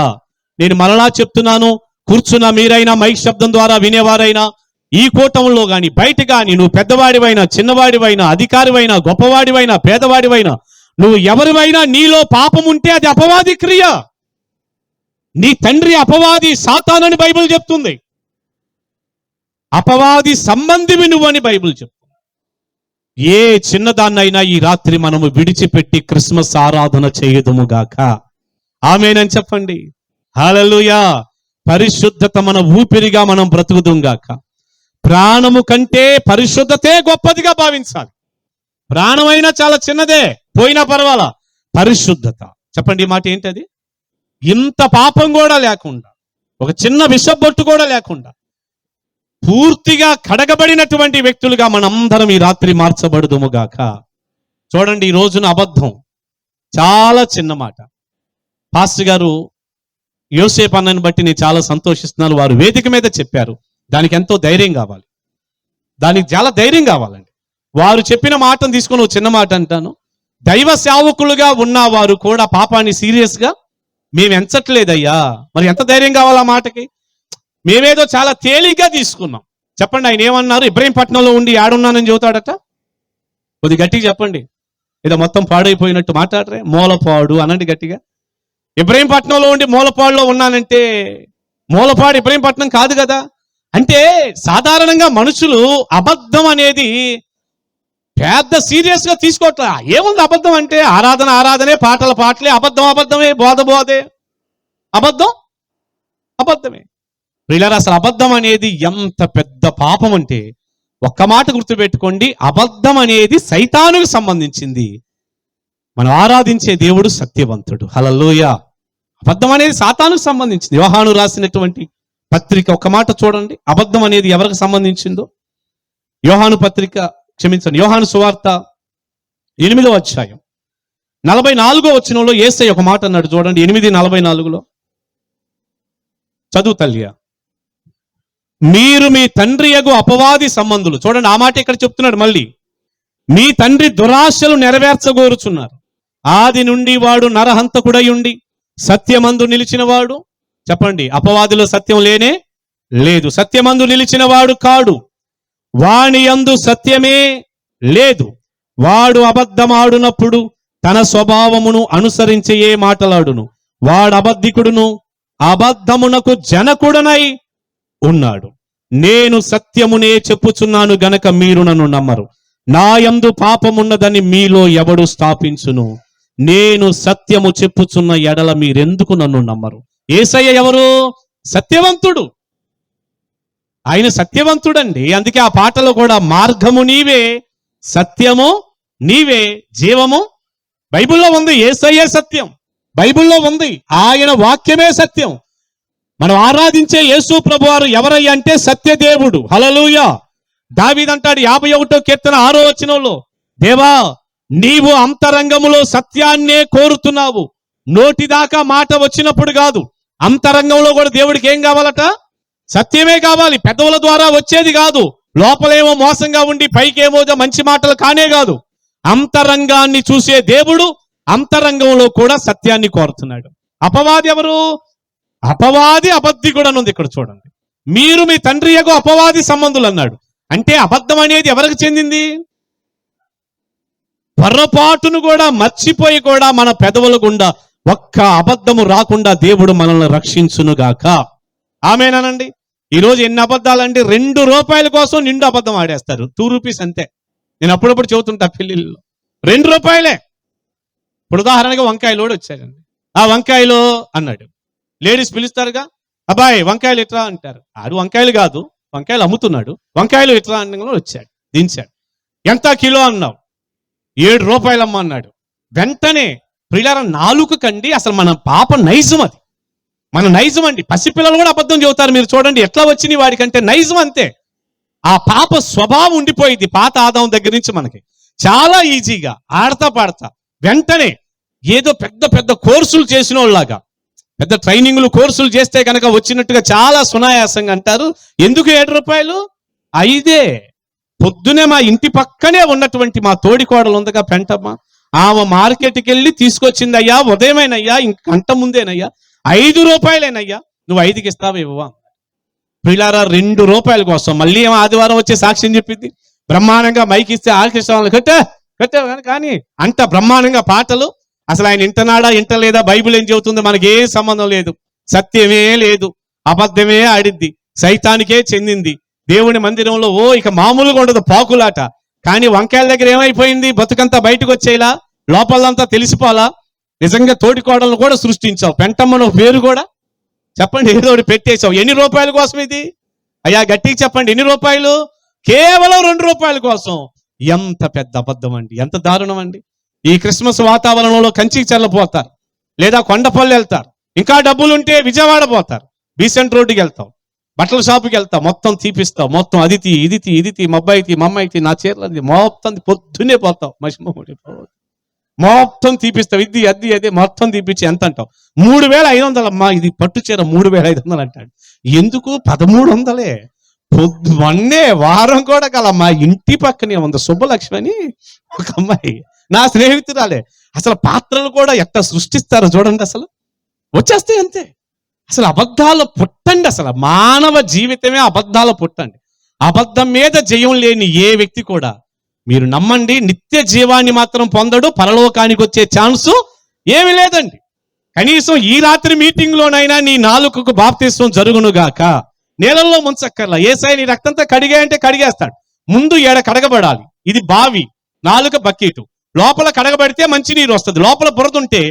నేను మరలా చెప్తున్నాను, కూర్చున్న మీరైనా, మైక్ శబ్దం ద్వారా వినేవారైనా, ఈ కూటంలో గాని బయట గాని, నువ్వు పెద్దవాడివైనా, చిన్నవాడివైనా, అధికారివైనా, గొప్పవాడివైనా, పేదవాడివైనా, నువ్వు ఎవరివైనా నీలో పాపం ఉంటే అది అపవాది క్రియ. నీ తండ్రి అపవాది సాతానని బైబిల్ చెప్తుంది. అపవాది సంబంధివి నువ్వని బైబిల్ చెప్తుంది. ఏ చిన్నదాన్నైనా ఈ రాత్రి మనము విడిచిపెట్టి క్రిస్మస్ ఆరాధన చేయదుముగాక. ఆమేనని చెప్పండి. హల్లెలూయా. పరిశుద్ధత మన ఊపిరిగా మనం బ్రతుకుదుంగాక. ప్రాణము కంటే పరిశుద్ధతే గొప్పదిగా భావించాలి. ప్రాణమైనా చాలా చిన్నదే, పోయినా పర్వాలా. పరిశుద్ధత, చెప్పండి ఈ మాట ఏంటది? ఇంత పాపం కూడా లేకుండా, ఒక చిన్న విషబొట్టు కూడా లేకుండా పూర్తిగా కడగబడినటువంటి వ్యక్తులుగా మనందరం ఈ రాత్రి మార్చబడుదుముగాక. చూడండి, ఈ రోజున అబద్ధం చాలా చిన్న మాట. పాస్టర్ గారు యోసేపు అన్నని బట్టి నేను చాలా సంతోషిస్తున్నాను. వారు వేదిక మీద చెప్పారు. దానికి ఎంతో ధైర్యం కావాలి, దానికి చాలా ధైర్యం కావాలండి. వారు చెప్పిన మాటను తీసుకొని ఒక చిన్న మాట అంటాను. దైవ సేవకులుగా ఉన్న వారు కూడా పాపాన్ని సీరియస్గా మేము ఎంచట్లేదయ్యా. మరి ఎంత ధైర్యం కావాలి ఆ మాటకి? మేమేదో చాలా తేలిగ్గా తీసుకున్నాం. చెప్పండి, ఆయన ఏమన్నారు? ఇబ్రహీంపట్నంలో ఉండి ఆడున్నానని చెబుతాడట. కొద్ది గట్టిగా చెప్పండి, ఏదో మొత్తం పాడైపోయినట్టు మాట్లాడరే. మూలపాడు అనండి గట్టిగా. ఇబ్రహీంపట్నంలో ఉండి మూలపాడులో ఉన్నానంటే మూలపాడు ఇబ్రహీంపట్నం కాదు కదా. అంటే సాధారణంగా మనుషులు అబద్ధం అనేది పెద్ద సీరియస్ గా తీసుకోవట్లే. ఏముంది అబద్ధం అంటే? ఆరాధన ఆరాధనే, పాటల పాటలే. అబద్ధం అబద్ధమే, బోధ బోధే. అబద్ధం అబద్ధమే. వీళ్ళారా, అసలు అబద్ధం అనేది ఎంత పెద్ద పాపం అంటే ఒక్క మాట గుర్తుపెట్టుకోండి, అబద్ధం అనేది సైతానుకు సంబంధించింది. మనం ఆరాధించే దేవుడు సత్యవంతుడు. హల్లెలూయా. అబద్ధం అనేది సాతానుకు సంబంధించింది. యోహాను రాసినటువంటి పత్రిక ఒక్క మాట చూడండి, అబద్ధం అనేది ఎవరికి సంబంధించిందో. యోహాను పత్రిక, క్షమించండి, యోహాను సువార్త 8వ అధ్యాయం 44వ వచనంలో యేసయ్య ఒక మాట అన్నాడు. చూడండి, 8:44లో. చదువు తల్లియా. మీరు మీ తండ్రి యగు అపవాది సంబంధులు. చూడండి, ఆ మాట ఇక్కడ చెప్తున్నాడు. మళ్ళీ మీ తండ్రి దురాశలు నెరవేర్చగోరుచున్నారు. ఆది నుండి వాడు నరహంతకుడై ఉండి సత్యమందు నిలిచినవాడు. చెప్పండి, అపవాదిలో సత్యం లేనే లేదు. సత్యమందు నిలిచిన వాడు కాడు, వాని యందు సత్యమే లేదు. వాడు అబద్ధమాడునప్పుడు తన స్వభావమును అనుసరించి ఏ మాటలాడును. వాడు అబద్ధికుడును, అబద్ధమునకు జనకుడనై ఉన్నాడు. నేను సత్యమునే చెప్పుచున్నాను గనక మీరు నన్ను నమ్మరు. నా యందు పాపమున్నదని మీలో ఎవడు స్థాపించును? నేను సత్యము చెప్పుచున్న ఎడల మీరెందుకు నన్ను నమ్మరు? యేసయ్య ఎవరు? సత్యవంతుడు. ఆయన సత్యవంతుడండి. అందుకే ఆ పాటలో కూడా మార్గము నీవే, సత్యము నీవే, జీవము బైబిల్లో ఉంది. యేసయ్యే సత్యం, బైబిల్లో ఉంది. ఆయన వాక్యమే సత్యం. మనం ఆరాధించే యేసు ప్రభువారు ఎవరయ్యా అంటే సత్యదేవుడు. హల్లెలూయా. దావీదు అంటాడు 51వ కీర్తన 6వ వచనంలో, దేవా నీవు అంతరంగములో సత్యాన్నే కోరుతున్నావు. నోటిదాకా మాట వచ్చినప్పుడు కాదు, అంతరంగంలో కూడా దేవుడికి ఏం కావాలట? సత్యమే కావాలి. పెదవుల ద్వారా వచ్చేది కాదు. లోపలేమో మోసంగా ఉండి పైకేమో మంచి మాటలు కానే కాదు. అంతరంగాన్ని చూసే దేవుడు అంతరంగంలో కూడా సత్యాన్ని కోరుతున్నాడు. అపవాది ఎవరు? అపవాది అబద్ధికుడు అని ఉంది ఇక్కడ చూడండి. మీరు మీ తండ్రి యొక్క అపవాది సంబంధులు అన్నాడు. అంటే అబద్ధం అనేది ఎవరికి చెందింది? పొరపాటును కూడా మర్చిపోయి కూడా మన పెదవుల గుండా ఒక్క అబద్ధము రాకుండా దేవుడు మనల్ని రక్షించునుగాక. ఆమేనండి. ఈరోజు ఎన్ని అబద్ధాలంటే ₹2 కోసం నిండు అబద్ధం ఆడేస్తారు. 2 రూపీస్ అంతే. నేను అప్పుడప్పుడు చెబుతుంటా పెళ్లిళ్ళలో ₹2. ఇప్పుడు ఉదాహరణగా వంకాయలోడు వచ్చాడండి. ఆ వంకాయలు అన్నాడు. లేడీస్ పిలుస్తారుగా, అబ్బాయి వంకాయలు ఇట్రా అంటారు. ఆడు వంకాయలు కాదు, వంకాయలు అమ్ముతున్నాడు. వంకాయలు ఇట్రా అన్న వచ్చాడు, దించాడు. ఎంత కిలో అన్నావు? ₹7 అమ్మ అన్నాడు. వెంటనే ప్రియులారా, నాలుగు కండి అసలు మన పాప నైజం, అది మన నైజం అండి. పసిపిల్లలు కూడా అబద్ధం చెబుతారు. మీరు చూడండి ఎట్లా వచ్చింది వాడికంటే నైజం అంతే. ఆ పాప స్వభావం ఉండిపోయింది పాత ఆదాం దగ్గర నుంచి మనకి. చాలా ఈజీగా ఆడతా పాడతా వెంటనే ఏదో పెద్ద పెద్ద కోర్సులు చేసిన వాళ్ళలాగా, పెద్ద ట్రైనింగ్లు కోర్సులు చేస్తే కనుక వచ్చినట్టుగా చాలా సునాయాసంగా అంటారు. ఎందుకు ₹7? 5. పొద్దునే మా ఇంటి పక్కనే ఉన్నటువంటి మా తోడికోడలు ఉందిగా పెంటమ్మ, ఆమె మార్కెట్కి వెళ్ళి తీసుకొచ్చిందయ్యా, ఉదయమేనయ్యా, ఇంక గంట ముందేనయ్యా, ₹5 నువ్వు 5కి ఇస్తావా ఇవ్వవా? ప్రియులారా, ₹2 కోసం మళ్ళీ ఏమో ఆదివారం వచ్చే సాక్ష్యం చెప్పింది. బ్రహ్మాండంగా మైక్ ఇస్తే ఆర్కెస్ట్రా కట్టే కానీ అంత బ్రహ్మాండంగా పాటలు. అసలు ఆయన ఇంటనాడా ఇంటలేదా, బైబిల్ ఏం చెబుతుందో మనకి ఏ సంబంధం లేదు. సత్యమే లేదు, అబద్ధమే ఆడిద్ది, సైతానికే చెందింది. దేవుని మందిరంలో ఇక మామూలుగా ఉండదు పాకులాట. కానీ వంకాయల దగ్గర ఏమైపోయింది? బతుకంతా బయటకు వచ్చేలా, లోపలంతా తెలిసిపోలా. నిజంగా తోడికోడలను కూడా సృష్టించావు. పెంటమ్మను పేరు కూడా చెప్పండి, ఏదో ఒకటి పెట్టేశావు. ఎన్ని రూపాయల కోసం ఇది? అయ్యా గట్టిగా చెప్పండి, ఎన్ని రూపాయలు? కేవలం ₹2 కోసం. ఎంత పెద్ద అబద్ధం అండి, ఎంత దారుణం అండి. ఈ క్రిస్మస్ వాతావరణంలో కంచికి చెల్లపోతారు, లేదా కొండపల్లి వెళ్తారు, ఇంకా డబ్బులుంటే విజయవాడ పోతారు, బీసెంట్ రోడ్డుకి వెళ్తాం, బట్టల షాపుకి వెళ్తాం, మొత్తం తీపిస్తావు, మొత్తం అది తీ ఇది తీ ఇది తీ, మబ్బాయి తీ మమ్మాయి తీ, నా చీరలు మొత్తం పొద్దునే పోతావు, మొత్తం తీపిస్తావు, ఇది అది అదే మొత్తం తీపిచ్చి ఎంత అంటావు? 3500 అమ్మా, ఇది పట్టు చీర 3500 అంటాడు. ఎందుకు? 1300. పొద్దున్నే వారం కూడా కలమ్మా, ఇంటి పక్కనే ఉంది శుభలక్ష్మి అని ఒక అమ్మాయి, నా స్నేహితురాలే. అసలు పాత్రలు కూడా ఎట్లా సృష్టిస్తారో చూడండి, అసలు వచ్చేస్తాయి అంతే. అసలు అబద్ధాలు పుట్టండి, అసలు మానవ జీవితమే అబద్ధాలు పుట్టండి. అబద్ధం మీద జయం లేని ఏ వ్యక్తి కూడా మీరు నమ్మండి, నిత్య జీవాన్ని మాత్రం పొందడు, పరలోకానికి వచ్చే ఛాన్సు ఏమి లేదండి. కనీసం ఈ రాత్రి మీటింగ్ లోనైనా నీ నాలుకకు బాప్తిస్వం జరుగునుగాక. నీళ్ళల్లో ముంచక్కర్లా, యేసయ్య నీ రక్తంతో కడిగాయంటే కడిగేస్తాడు. ముందు కడగబడాలి. ఇది బావి, నాలుక బకెట్. లోపల కడగబడితే మంచి నీరు వస్తుంది. లోపల బురదుంటే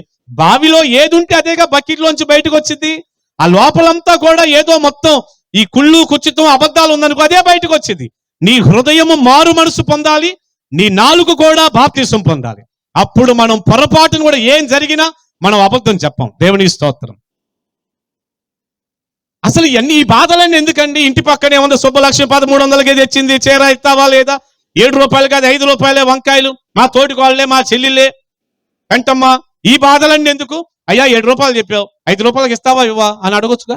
బావిలో ఏదుంటే అదేగా బకెట్ లోంచి బయటకు వచ్చింది. ఆ లోపలంతా కూడా ఏదో మొత్తం ఈ కుళ్ళు కుచ్చితం అబద్ధాలు ఉందనుకో, అదే బయటకు వచ్చింది. నీ హృదయము మారు మనసు పొందాలి, నీ నాలుక కూడా బాప్తిసం పొందాలి. అప్పుడు మనం పొరపాటును కూడా ఏం జరిగినా మనం అబద్ధం చెప్పాం. దేవుని స్తోత్రం. అసలు ఈ బాధలన్నీ ఎందుకండి? ఇంటి పక్కనే ఉంది శుభలక్ష్మి 1300కే తెచ్చింది, చీర ఇస్తావా లేదా? ₹7 కాదు ₹5 వంకాయలు, మా తోటికోళ్ళే, మా చెల్లిలే, వెంటమ్మా. ఈ బాధలన్నీ ఎందుకు? అయ్యా ₹7 చెప్పావు, ₹5 ఇస్తావా ఇవ్వా అని అడగొచ్చుగా.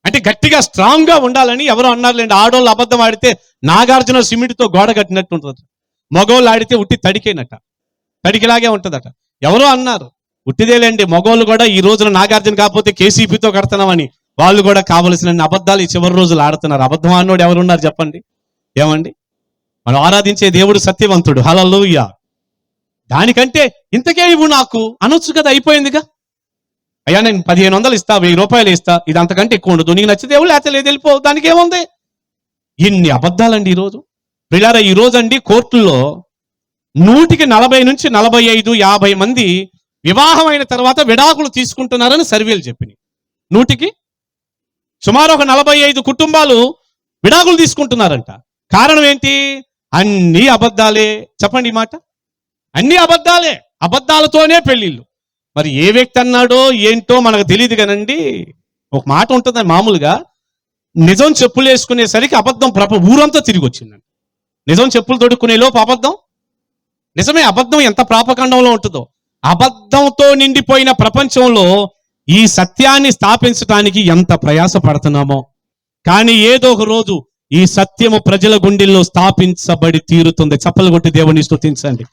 అంటే గట్టిగా స్ట్రాంగ్ గా ఉండాలని ఎవరో అన్నారులేండి. ఆడోళ్ళు అబద్ధం ఆడితే నాగార్జున సిమెంట్తో గోడ కట్టినట్టు ఉంటుంది, మగోళ్ళు ఆడితే ఉట్టి తడికేనట, తడికిలాగే ఉంటుందట. ఎవరో అన్నారు, ఉట్టిదేలేండి. మగోళ్ళు కూడా ఈ రోజున నాగార్జున కాకపోతే కేసీపీతో కడుతున్నామని వాళ్ళు కూడా కావలసిన అబద్ధాలు ఈ చివరి రోజులు ఆడుతున్నారు. అబద్ధం అన్నోడు ఎవరున్నారు చెప్పండి? ఏమండి, మనం ఆరాధించే దేవుడు సత్యవంతుడు. హల్లెలూయా. దానికంటే ఇంతకే ఇవ్వు నాకు అనొచ్చు కదా, అయిపోయిందిగా. అయ్యా నేను 1500 ఇస్తా, ₹1000 ఇస్తా, ఇది అంతకంటే ఎక్కువ ఉండదు, నీకు నచ్చితే దేవుడు లేకపోతే లేదు, వెళ్ళిపో, దానికి ఏముంది? ఇన్ని అబద్ధాలండి ఈరోజు. పిల్లారా, ఈ రోజు అండి కోర్టుల్లో 100కి 40 నుంచి 45, 50 మంది వివాహం అయిన తర్వాత విడాకులు తీసుకుంటున్నారని సర్వేలు చెప్పినాయి. 100కి సుమారు ఒక 45 కుటుంబాలు విడాకులు తీసుకుంటున్నారంట. కారణం ఏంటి? అన్ని అబద్ధాలే. చెప్పండి ఈ మాట, అన్ని అబద్ధాలే. అబద్ధాలతోనే పెళ్లిళ్ళు. మరి ఏ వ్యక్తి అన్నాడో ఏంటో మనకు తెలియదు కానండి. ఒక మాట ఉంటుందని మామూలుగా, నిజం చెప్పులు వేసుకునేసరికి అబద్ధం ఊరంతా తిరిగి వచ్చిందండి. నిజం చెప్పులు తొడుక్కునే లోపు అబద్ధం. నిజమే, అబద్ధం ఎంత ప్రాపకండంలో ఉంటుందో. అబద్ధంతో నిండిపోయిన ప్రపంచంలో ఈ సత్యాన్ని స్థాపించడానికి ఎంత ప్రయాస పడుతున్నామో, కానీ ఏదో ఒక రోజు ఈ సత్యము ప్రజల గుండెల్లో స్థాపించబడి తీరుతుంది. చప్పలు కొట్టి దేవుని స్తుతించండి,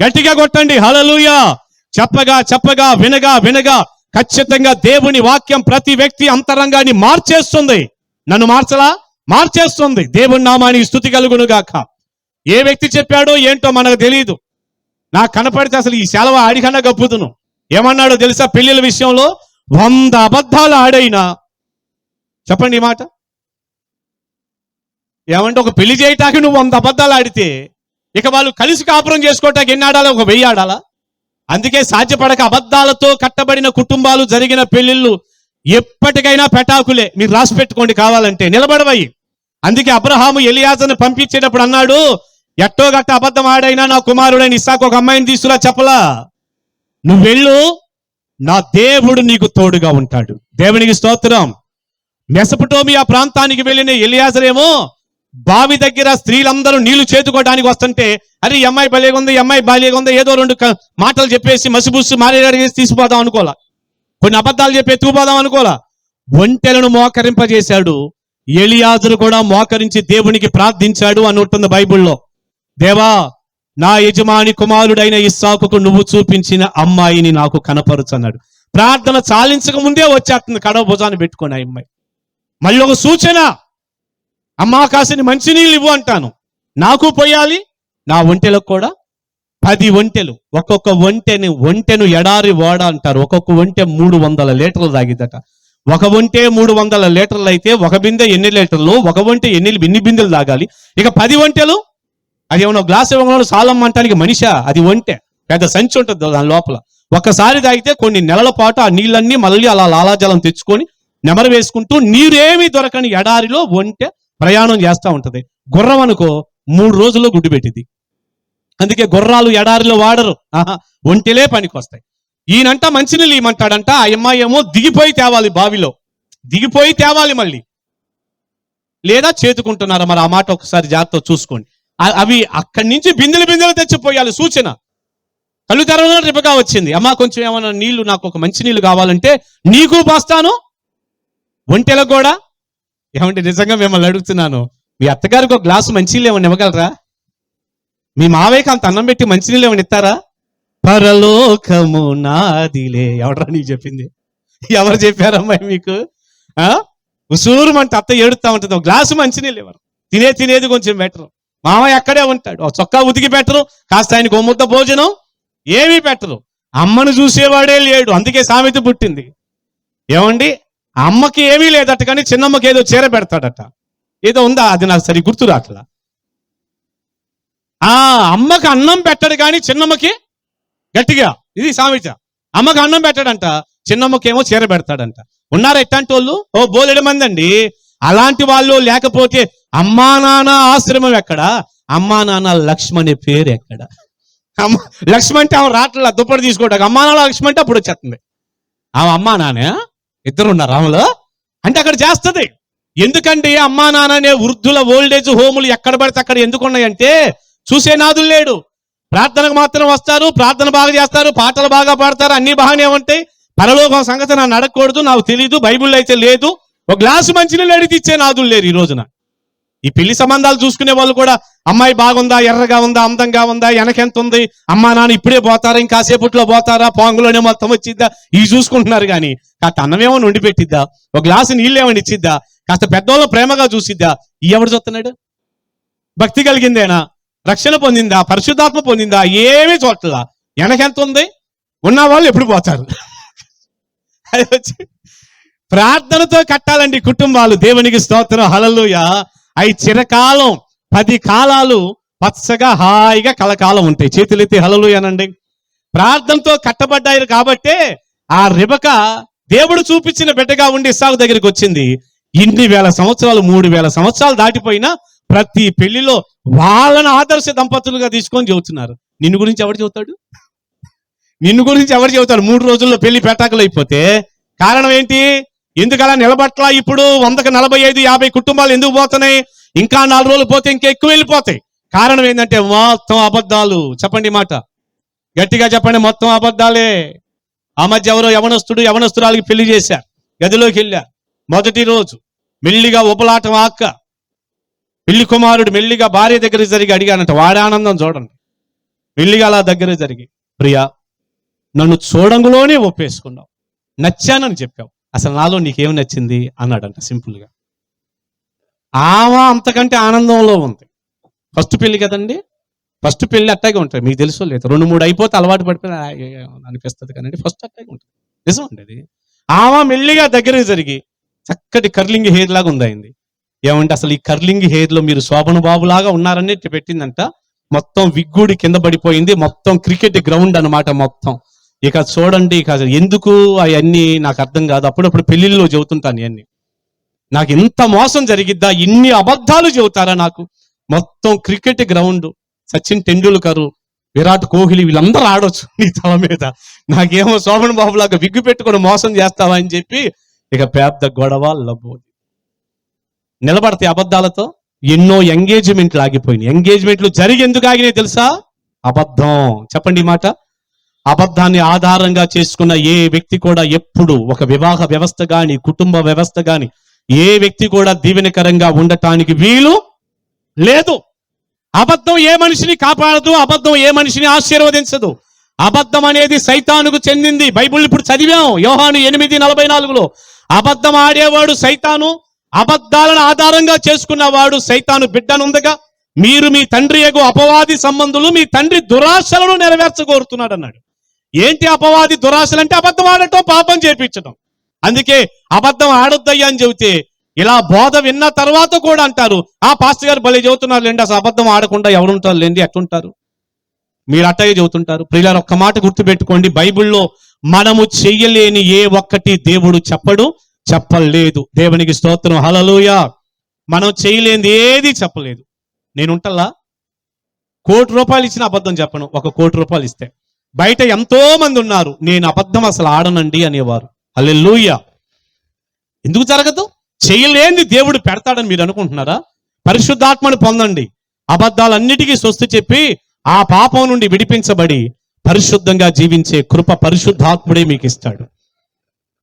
గట్టిగా కొట్టండి హల్లెలూయా. చెప్పగా వినగా ఖచ్చితంగా దేవుని వాక్యం ప్రతి వ్యక్తి అంతరంగాన్ని మార్చేస్తుంది. నన్ను మార్చేస్తుంది. దేవుని నామానికి స్తుతి కలుగును గాక. ఏ వ్యక్తి చెప్పాడో ఏంటో మనకు తెలియదు. నాకు కనపడితే అసలు ఈ సెలవు ఆడికన్నా గప్పుతును. ఏమన్నాడో తెలుసా? పెళ్లిళ్ళ విషయంలో 100 అబద్ధాలు ఆడైనా, చెప్పండి ఈ మాట, ఏమంటే ఒక పెళ్లి చేయటానికి నువ్వు 100 అబద్ధాలు ఆడితే ఇక వాళ్ళు కలిసి కాపురం చేసుకోవటానికి ఎన్ని ఆడాలా? ఒక 1000 ఆడాలా? అందుకే సాధ్యపడక అబద్ధాలతో కట్టబడిన కుటుంబాలు జరిగిన పెళ్లిళ్ళు ఎప్పటికైనా పెటాకులే. మీరు రాసి పెట్టుకోండి కావాలంటే, నిలబడవయి. అందుకే అబ్రహాము ఎలియాజరును పంపించేటప్పుడు అన్నాడు, ఎట్టో గట్ట అబద్ధం ఆడైనా నా కుమారుడైన ఇస్సాకు ఒక అమ్మాయిని తీసుకురా చెప్పలా. నువ్వు వెళ్ళు, నా దేవుడు నీకు తోడుగా ఉంటాడు. దేవునికి స్తోత్రం. మెసపటోమియా ప్రాంతానికి వెళ్ళిన ఎలియాజరేమో బావి దగ్గర స్త్రీలందరూ నీళ్లు చేతుకోవడానికి వస్తుంటే, అరే ఈ అమ్మాయి భలేగుంది, ఈ అమ్మాయి బాలేగుంది, ఏదో 2 మాటలు చెప్పేసి మసిబుస్సు మారేసి తీసిపోదాం అనుకోలా. కొన్ని అబద్ధాలు చెప్పి ఎత్తుకుపోదాం అనుకోలా. ఒంటెలను మోకరింపజేశాడు. ఎలియాజరు కూడా మోకరించి దేవునికి ప్రార్థించాడు అని ఉంటుంది బైబిల్లో. దేవా, నా యజమాని కుమారుడైన ఇస్సాకుకు నువ్వు చూపించిన అమ్మాయిని నాకు కనపరుచన్నాడు. ప్రార్థన చాలించక ముందే వచ్చేస్తుంది కడవ భుజాన్ని పెట్టుకొని ఆ అమ్మాయి. మళ్ళీ ఒక సూచన, అమ్మా కాసిని మంచినీళ్ళు ఇవ్వు అంటాను, నాకు పోయాలి, నా ఒంటెలకు కూడా 10 ఒంటెలు. ఒక్కొక్క ఒంటెను ఎడారి ఓడ అంటారు. ఒక్కొక్క ఒంటె 300 లీటర్లు తాగిద్దట. ఒక ఒంటె 300 లీటర్లు అయితే ఒక బిందె ఎన్ని లీటర్లు, ఒక ఒంటె ఎన్ని బిందెలు తాగాలి? ఇక 10 ఒంటెలు, అది ఏమన్నా గ్లాస్ ఇవ్వడంలో సాలం అంటానికి మనిషా? అది ఒంటె, పెద్ద సంచి ఉంటుంది దాని లోపల. ఒక్కసారి తాగితే కొన్ని నెలల పాటు ఆ నీళ్ళన్నీ మళ్ళీ అలా లాలాజలం తెచ్చుకొని నెమరు వేసుకుంటూ నీరేమీ దొరకని ఎడారిలో ఒంటె ప్రయాణం చేస్తూ ఉంటది. గుర్రం అనుకో 3 రోజుల్లో గుడ్డు పెట్టింది. అందుకే గుర్రాలు ఎడారిలో వాడరు, ఒంటెలే పనికి వస్తాయి. ఈయనంట మంచినీళ్ళు ఇవ్వమంటాడంట, ఆ అమ్మాయి ఏమో దిగిపోయి తేవాలి, బావిలో దిగిపోయి తేవాలి మళ్ళీ. లేదా చేతుకుంటున్నారా మరి? ఆ మాట ఒకసారి జాగ్రత్త చూసుకోండి. అవి అక్కడి నుంచి బిందెలు తెచ్చిపోయాలి. సూచన. కళ్ళు తెరవడం రిపగా వచ్చింది, అమ్మా కొంచెం ఏమైనా నీళ్లు, నాకు ఒక మంచి నీళ్లు కావాలంటే నీకు పోస్తాను, ఒంటెలకు కూడా. ఏమంటే నిజంగా మిమ్మల్ని అడుగుతున్నాను, మీ అత్తగారికి ఒక గ్లాసు మంచినీళ్ళు ఏమైనా ఇవ్వగలరా? మీ మావయ్యకి అంత అన్నం పెట్టి మంచినీళ్ళు ఏమైనా ఇస్తారా? పరలోకము నాదిలే. ఎవడరా నీకు చెప్పింది? ఎవరు చెప్పారమ్మాయి మీకు? ఉసూరుమంటే అత్త ఏడుతా ఉంటుంది, ఒక గ్లాసు మంచినీళ్ళు ఇవ్వరు. తినేది కొంచెం బెటరు. మామయ్య అక్కడే ఉంటాడు, ఒక చొక్కా ఉతికి పెట్టరు, కాస్త ఆయనకు ఓ ముద్ద భోజనం ఏమీ పెట్టరు. అమ్మను చూసేవాడే లేడు. అందుకే సామెత పుట్టింది. ఏమండి, అమ్మకి ఏమీ లేదట, కానీ చిన్నమ్మకి ఏదో చీర పెడతాడట. ఏదో ఉందా, అది నాకు సరి గుర్తు రాట్లా. అమ్మకి అన్నం పెట్టడు కానీ చిన్నమ్మకి, గట్టిగా ఇది సామెత, అమ్మకి అన్నం పెట్టాడంట, చిన్నమ్మకేమో చీర పెడతాడంట. ఉన్నారా ఇట్లాంటి వాళ్ళు? ఓ బోలెడు మంది అండి. అలాంటి వాళ్ళు లేకపోతే అమ్మా నాన్న ఆశ్రమం ఎక్కడ? అమ్మా నాన్న లక్ష్మి అనే పేరు ఎక్కడ? లక్ష్మి అంటే ఆమె రాట్ల దుప్పటి తీసుకోవడానికి, అమ్మా నాన్న లక్ష్మి అంటే అప్పుడు వచ్చేస్తుంది. ఆమె అమ్మా నాన్న ఇద్దరు ఉన్నారు ఆమెలో అంటే అక్కడ చేస్తుంది. ఎందుకంటే అమ్మా నాన్న అనే వృద్ధుల ఓల్డేజ్ హోములు ఎక్కడ పడితే అక్కడ ఎందుకు ఉన్నాయంటే చూసే నాదులు లేడు. ప్రార్థనకు మాత్రం వస్తారు, ప్రార్థన బాగా చేస్తారు, పాటలు బాగా పాడతారు, అన్ని బాగానే ఉంటాయి. పరలోకం సంగతి నన్ను అడగకూడదు, నాకు తెలియదు, బైబిల్లో అయితే లేదు. ఒక గ్లాసు మంచినీళ్ళు అడిగి ఇచ్చే నాదులు లేరు ఈ రోజున. ఈ పెళ్లి సంబంధాలు చూసుకునే వాళ్ళు కూడా అమ్మాయి బాగుందా, ఎర్రగా ఉందా, అందంగా ఉందా, వెనకెంత ఉంది, అమ్మా నాన్న ఇప్పుడే పోతారా, ఇంకాసేపట్లో పోతారా, పాంగులోనే మొత్తం వచ్చిద్దా, ఇవి చూసుకుంటున్నారు. కానీ కాస్త అన్నమేమో వండి పెట్టిద్దా, ఒక గ్లాసు నీళ్ళు ఏమని ఇచ్చిద్దా, కాస్త పెద్దవాళ్ళు ప్రేమగా చూసిద్దా, ఈ ఎవడు చూస్తున్నాడు? భక్తి కలిగిందేనా, రక్షణ పొందిందా, పరిశుద్ధాత్మ పొందిందా, ఏమీ చూడట్లా. వెనకెంత ఉంది, ఉన్న వాళ్ళు ఎప్పుడు పోతారు. అది వచ్చి ప్రార్థనతో కట్టాలండి కుటుంబాలు. దేవునికి స్తోత్రం, హల్లెలూయా. అవి చిరకాలం 10 కాలాలు పచ్చగా హాయిగా కలకాలం ఉంటాయి. చేతులెత్తి హల్లెలూయా అనండి. ప్రార్థనతో కట్టబడ్డారు కాబట్టే ఆ రిబకా దేవుడు చూపించిన బిడ్డగా ఉండి ఇస్సాకు దగ్గరికి వచ్చింది. ఇన్ని వేల సంవత్సరాలు, 3000 సంవత్సరాలు దాటిపోయినా ప్రతి పెళ్లిలో వాళ్ళని ఆదర్శ దంపతులుగా తీసుకొని చెబుతున్నారు. నిన్ను గురించి ఎవరు చెబుతాడు? నిన్ను గురించి ఎవరు చెబుతాడు? 3 రోజుల్లో పెళ్లి పెటాకులు అయిపోతే కారణం ఏంటి? ఎందుకలా నిలబట్లా? ఇప్పుడు 100కి 45, 50 కుటుంబాలు ఎందుకు పోతున్నాయి? ఇంకా 4 రోజులు పోతే ఇంకా ఎక్కువ వెళ్ళిపోతాయి. కారణం ఏంటంటే మొత్తం అబద్ధాలు. చెప్పండి మాట గట్టిగా చెప్పండి, మొత్తం అబద్ధాలే. ఆ మధ్య ఎవరో యవనస్తురాలకి పెళ్లి చేశారు, గదిలోకి వెళ్ళారు. మొదటి రోజు మెల్లిగా ఉపలాటం ఆక్క, పెళ్లి కుమారుడు మెల్లిగా భార్య దగ్గర జరిగి అడిగానంట. వాడి ఆనందం చూడండి. మెల్లిగా అలా దగ్గర జరిగి, ప్రియా నన్ను చూడంగులోనే ఒప్పేసుకున్నావు, నచ్చానని చెప్పావు, అసలు నాలో నీకేం నచ్చింది అన్నాడంట సింపుల్గా. ఆమె అంతకంటే ఆనందంలో ఉంది. ఫస్ట్ పెళ్లి కదండి, ఫస్ట్ పెళ్లి అట్టాగే ఉంటుంది, మీకు తెలుసో లేదు. 2-3 అయిపోతే అలవాటు పడిపోయి అనిపిస్తుంది కానీ ఫస్ట్ అట్టాగే ఉంటుంది. నిజం అండి అది. ఆమె మెల్లిగా దగ్గరికి జరిగి చక్కటి కర్లింగ్ హెయిర్ లాగా ఉందయింది. ఏమంటే అసలు ఈ కర్లింగ్ హెయిర్ లో మీరు శోభన బాబు లాగా ఉన్నారని పెట్టిందంట. మొత్తం విగ్గుడి కింద పడిపోయింది, మొత్తం క్రికెట్ గ్రౌండ్ అన్నమాట మొత్తం. ఇక చూడండి, ఇక ఎందుకు అవన్నీ నాకు అర్థం కాదు. అప్పుడప్పుడు పెళ్లిళ్ళలో చెబుతుంటాను ఇవన్నీ. నాకు ఇంత మోసం జరిగిద్దా, ఇన్ని అబద్ధాలు చెబుతారా నాకు. మొత్తం క్రికెట్ గ్రౌండ్, సచిన్ టెండూల్కర్, విరాట్ కోహ్లీ వీళ్ళందరూ ఆడొచ్చు నీ తల మీద, నాకేమో శోభన్ బాబు లాగా విగ్గు పెట్టుకొని మోసం చేస్తావా అని చెప్పి ఇక పెద్ద గొడవ లబ్బు. నిలబడతాయి అబద్ధాలతో. ఎన్నో ఎంగేజ్మెంట్లు ఆగిపోయినాయి. ఎంగేజ్మెంట్లు జరిగి ఎందుకు ఆగినాయి తెలుసా? అబద్ధం. చెప్పండి ఈ మాట. అబద్ధాన్ని ఆధారంగా చేసుకున్న ఏ వ్యక్తి కూడా ఎప్పుడు ఒక వివాహ వ్యవస్థ గాని, కుటుంబ వ్యవస్థ గాని, ఏ వ్యక్తి కూడా దీవెనకరంగా ఉండటానికి వీలు లేదు. అబద్ధం ఏ మనిషిని కాపాడదు, అబద్ధం ఏ మనిషిని ఆశీర్వదించదు. అబద్ధం అనేది సైతానుకు చెందింది. బైబిల్ ఇప్పుడు చదివాం, యోహాను 8:44. అబద్ధం ఆడేవాడు సైతాను, అబద్ధాలను ఆధారంగా చేసుకున్నవాడు సైతాను బిడ్డనుందగా. మీరు మీ తండ్రి యగు అపవాది సంబంధులు మీ తండ్రి దురాశలను నెరవేర్చగోరుతున్నాడు అన్నాడు. ఏంటి అపవాది దురాశలు అంటే? అబద్ధం ఆడటం, పాపం చేపించడం. అందుకే అబద్ధం ఆడొద్దయ్యా అని చెబితే ఇలా బోధ విన్న తర్వాత కూడా అంటారు, ఆ పాస్టర్ గారు భలే చెబుతున్నారు లేండి, అసలు అబద్ధం ఆడకుండా ఎవరుంటారు లేండి, ఎట్లుంటారు మీరు, అట్టగే చెబుతుంటారు. ప్రియులారా, ఒక్క మాట గుర్తుపెట్టుకోండి, బైబిల్లో మనము చెయ్యలేని ఏ ఒక్కటి దేవుడు చెప్పలేదు. దేవునికి స్తోత్రం, హల్లెలూయా. మనం చేయలేనిది ఏది చెప్పలేదు. నేనుంటల్లా ₹1,00,00,000 ఇచ్చిన అబద్ధం చెప్పను. ₹1,00,00,000 ఇస్తే బయట ఎంతో మంది ఉన్నారు, నేను అబద్ధం అసలు ఆడనండి అనేవారు. హల్లెలూయా. ఎందుకు జరగదు? చేయలేంది దేవుడు పెడతాడని మీరు అనుకుంటున్నారా? పరిశుద్ధాత్మను పొందండి, అబద్ధాలన్నిటికీ స్వస్తి చెప్పి ఆ పాపం నుండి విడిపించబడి పరిశుద్ధంగా జీవించే కృప పరిశుద్ధాత్ముడే మీకు ఇస్తాడు.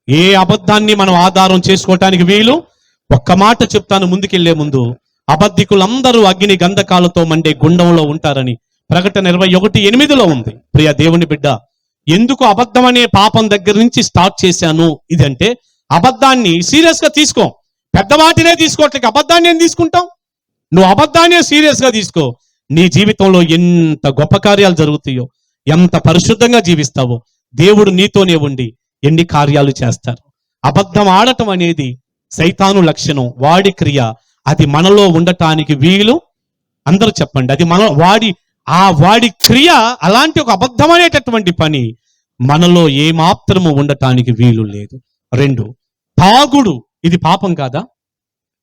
ఏ అబద్ధాన్ని మనం ఆధారం చేసుకోవటానికి వీలు. ఒక్క మాట చెప్తాను ముందుకెళ్లే ముందు, అబద్ధికులందరూ అగ్ని గంధకాలతో మండే గుండంలో ఉంటారని ప్రకటన 21:8 ఉంది. ప్రియ దేవుని బిడ్డ, ఎందుకు అబద్ధం అనే పాపం దగ్గర నుంచి స్టార్ట్ చేశాను ఇదంటే, అబద్ధాన్ని సీరియస్ గా తీసుకో. పెద్దవాటినే తీసుకోవట్లేదు, అబద్ధాన్ని ఏం తీసుకుంటాం? నువ్వు అబద్ధాన్ని సీరియస్ గా తీసుకో, నీ జీవితంలో ఎంత గొప్ప కార్యాలు జరుగుతాయో, ఎంత పరిశుద్ధంగా జీవిస్తావో, దేవుడు నీతోనే ఉండి ఎన్ని కార్యాలు చేస్తారు. అబద్ధం ఆడటం అనేది సైతాను లక్షణం, వాడి క్రియ. అది మనలో ఉండటానికి వీలు. అందరూ చెప్పండి, అది వాడి క్రియ. అలాంటి ఒక అబద్ధం అనేటటువంటి పని మనలో ఏమాత్రము ఉండటానికి వీలు లేదు. 2, తాగుడు. ఇది పాపం కాదా?